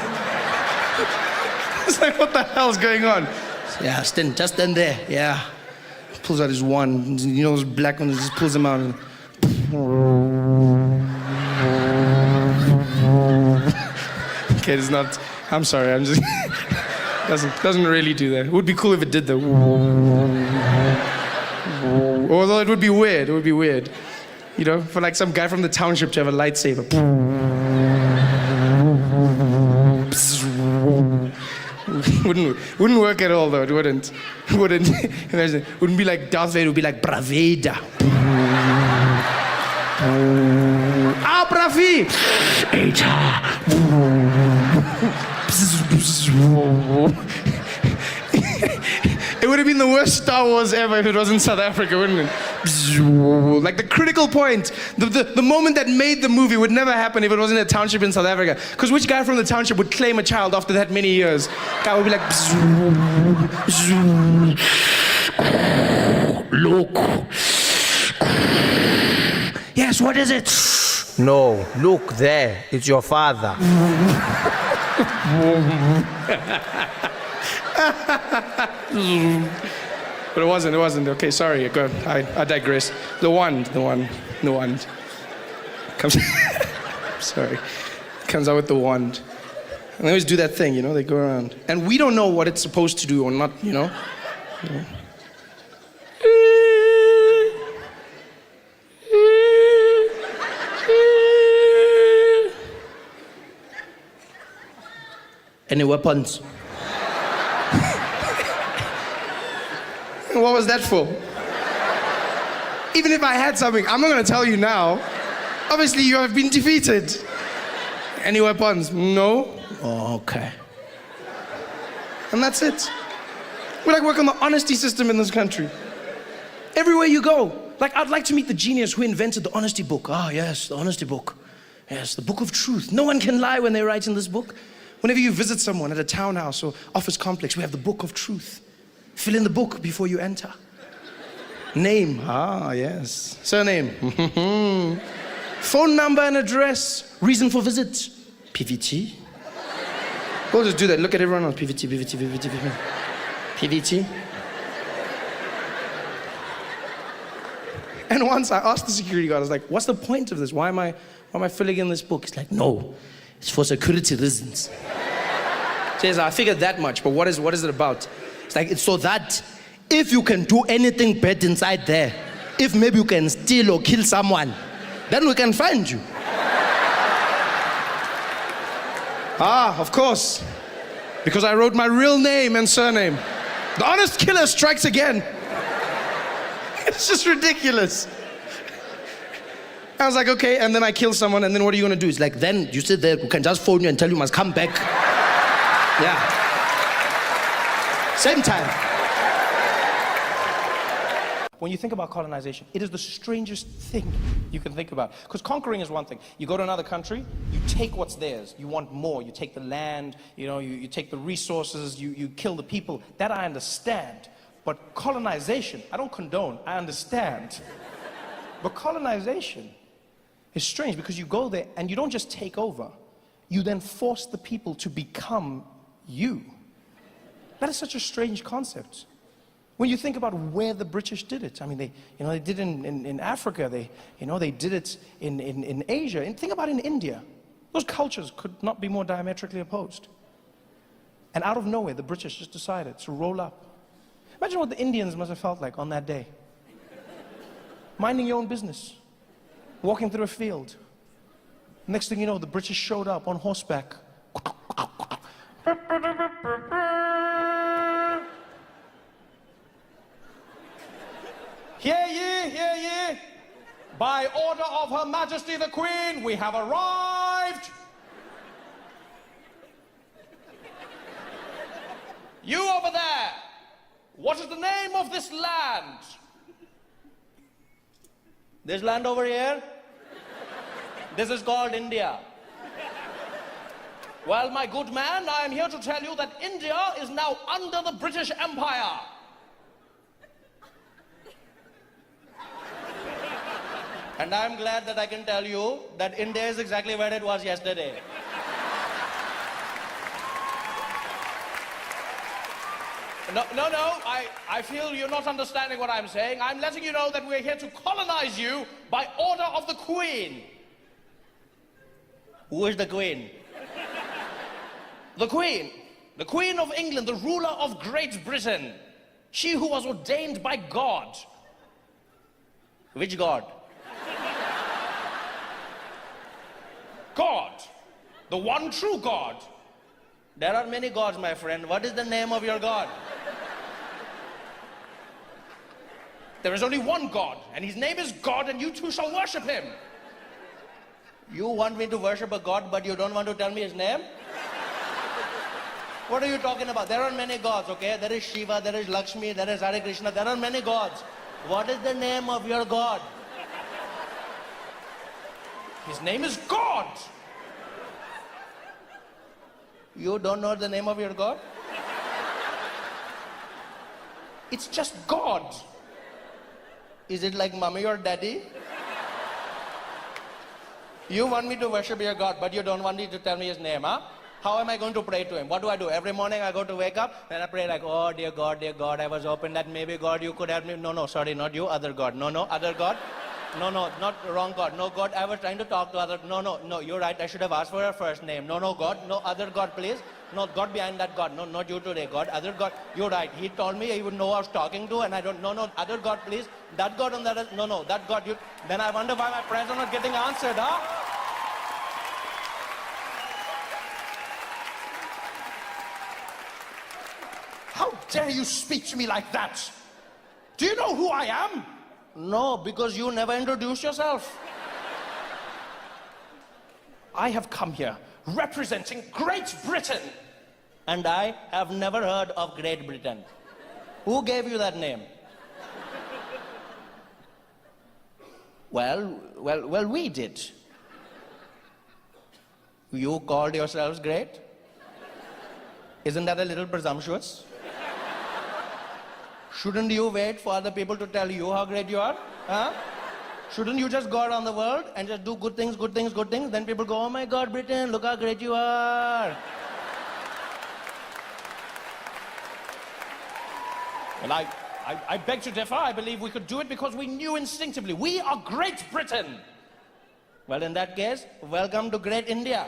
It's like, what the hell's going on? Yeah, just stand there. Yeah. Pulls out his wand. You know those black ones, just pulls them out. And okay, it's not. I'm sorry. I'm just. doesn't really do that. It would be cool if it did though. Although it would be weird. You know, for like some guy from the township to have a lightsaber. Wouldn't work at all though. It wouldn't. Imagine, it wouldn't be like Darth Vader. It would be like Braveda. Ah, Prafi! It would have been the worst Star Wars ever if it was in South Africa, wouldn't it? Like the critical point, the moment that made the movie would never happen if it was in a township in South Africa. Because which guy from the township would claim a child after that many years? Guy would be like, look. Yes, what is it? No, look there. It's your father. But it wasn't. Okay, sorry, go. I digress. The wand. Comes, sorry. Comes out with the wand. And they always do that thing, they go around. And we don't know what it's supposed to do or not, Any weapons? What was that for? Even if I had something, I'm not going to tell you now. Obviously, you have been defeated. Any weapons? No. Oh, okay. And that's it. We work on the honesty system in this country. Everywhere you go. I'd like to meet the genius who invented the honesty book. Ah, yes, the honesty book. Yes, the book of truth. No one can lie when they write in this book. Whenever you visit someone at a townhouse or office complex, we have the book of truth. Fill in the book before you enter. Name. Ah, yes. Surname. Phone number and address. Reason for visit. PVT. We'll just do that. Look at everyone else. PVT. And once I asked the security guard, I was like, what's the point of this? Why am I filling in this book? He's like, no, it's for security reasons. Says, I figured that much, but what is it about? It's so that if you can do anything bad inside there, if maybe you can steal or kill someone, then we can find you. Ah, of course. Because I wrote my real name and surname. The honest killer strikes again. It's just ridiculous. I was like, okay, and then I kill someone, and then what are you gonna do? It's like, then you sit there, we can just phone you and tell you must come back. Yeah. Same time. When you think about colonization, it is the strangest thing you can think about. Because conquering is one thing. You go to another country, you take what's theirs. You want more. You take the land, you take the resources, you kill the people. That I understand. But colonization, I don't condone, I understand. But colonization is strange because you go there and you don't just take over. You then force the people to become you. That is such a strange concept. When you think about where the British did it, I mean, they did it in Africa, they did it in Asia. And think about in India. Those cultures could not be more diametrically opposed. And out of nowhere, the British just decided to roll up. Imagine what the Indians must have felt like on that day. Minding your own business, walking through a field. Next thing you know, the British showed up on horseback. Hear ye, hear ye. By order of Her Majesty the Queen, we have arrived. You over there, what is the name of this land? This land over here? This is called India. Well, my good man, I am here to tell you that India is now under the British Empire. And I'm glad that I can tell you that India is exactly where it was yesterday. No, I feel you're not understanding what I'm saying. I'm letting you know that we're here to colonize you by order of the Queen. Who is the Queen? The Queen. The Queen of England, the ruler of Great Britain. She who was ordained by God. Which God? God. The one true God. There are many gods, my friend. What is the name of your God? There is only one God, and his name is God, and you too shall worship him. You want me to worship a God, but you don't want to tell me his name? What are you talking about? There are many gods, okay? There is Shiva, there is Lakshmi, there is Hare Krishna, there are many gods. What is the name of your God? His name is God. You don't know the name of your God? It's just God. Is it like mommy or daddy? You want me to worship your God, but you don't want me to tell me his name, huh? How am I going to pray to him? What do I do? Every morning I go to wake up and I pray like, oh dear God, I was hoping that maybe God you could help me. No, sorry, not you, other God. No, other God. No, not wrong God. No, God, I was trying to talk to other. No, you're right. I should have asked for her first name. No, God. No, other God, please. No, God behind that God. No, not you today, God. Other God. You're right. He told me he would know I was talking to, and I don't. No, other God, please. That God on that. No, that God. You. Then I wonder why my prayers are not getting answered, huh? How dare you speak to me like that? Do you know who I am? No, because you never introduced yourself. I have come here representing Great Britain. And I have never heard of Great Britain. Who gave you that name? Well, we did. You called yourselves great? Isn't that a little presumptuous? Shouldn't you wait for other people to tell you how great you are? Huh? Shouldn't you just go around the world and just do good things? Then people go, oh my God, Britain, look how great you are. Well, I beg to differ. I believe we could do it because we knew instinctively. We are Great Britain. Well, in that case, welcome to Great India.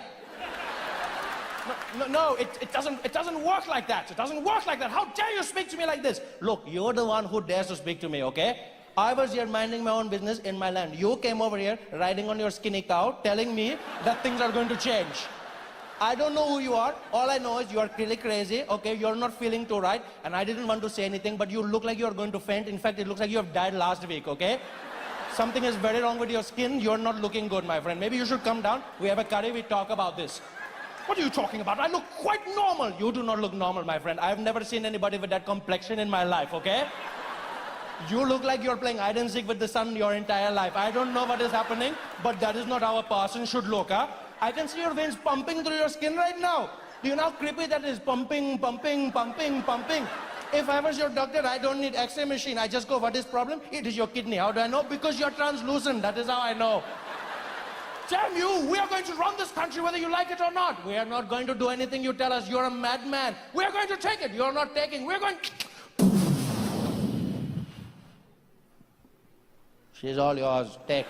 No, it doesn't work like that. It doesn't work like that. How dare you speak to me like this? Look, you're the one who dares to speak to me, okay? I was here minding my own business in my land. You came over here riding on your skinny cow, telling me that things are going to change. I don't know who you are. All I know is you are really crazy, okay? You're not feeling too right, and I didn't want to say anything, but you look like you're going to faint. In fact, it looks like you have died last week, okay? Something is very wrong with your skin. You're not looking good, my friend. Maybe you should come down. We have a curry. We talk about this. What are you talking about? I look quite normal. You do not look normal, my friend. I've never seen anybody with that complexion in my life, okay? You look like you're playing hide and seek with the sun your entire life. I don't know what is happening, but that is not how a person should look, huh? I can see your veins pumping through your skin right now. Do you know how creepy that is? Pumping. If I was your doctor, I don't need X-ray machine. I just go, what is problem? It is your kidney. How do I know? Because you're translucent. That is how I know. Damn you, we are going to run this country whether you like it or not. We are not going to do anything you tell us. You're a madman. We are going to take it. You're not taking. We're going... She's all yours. Take.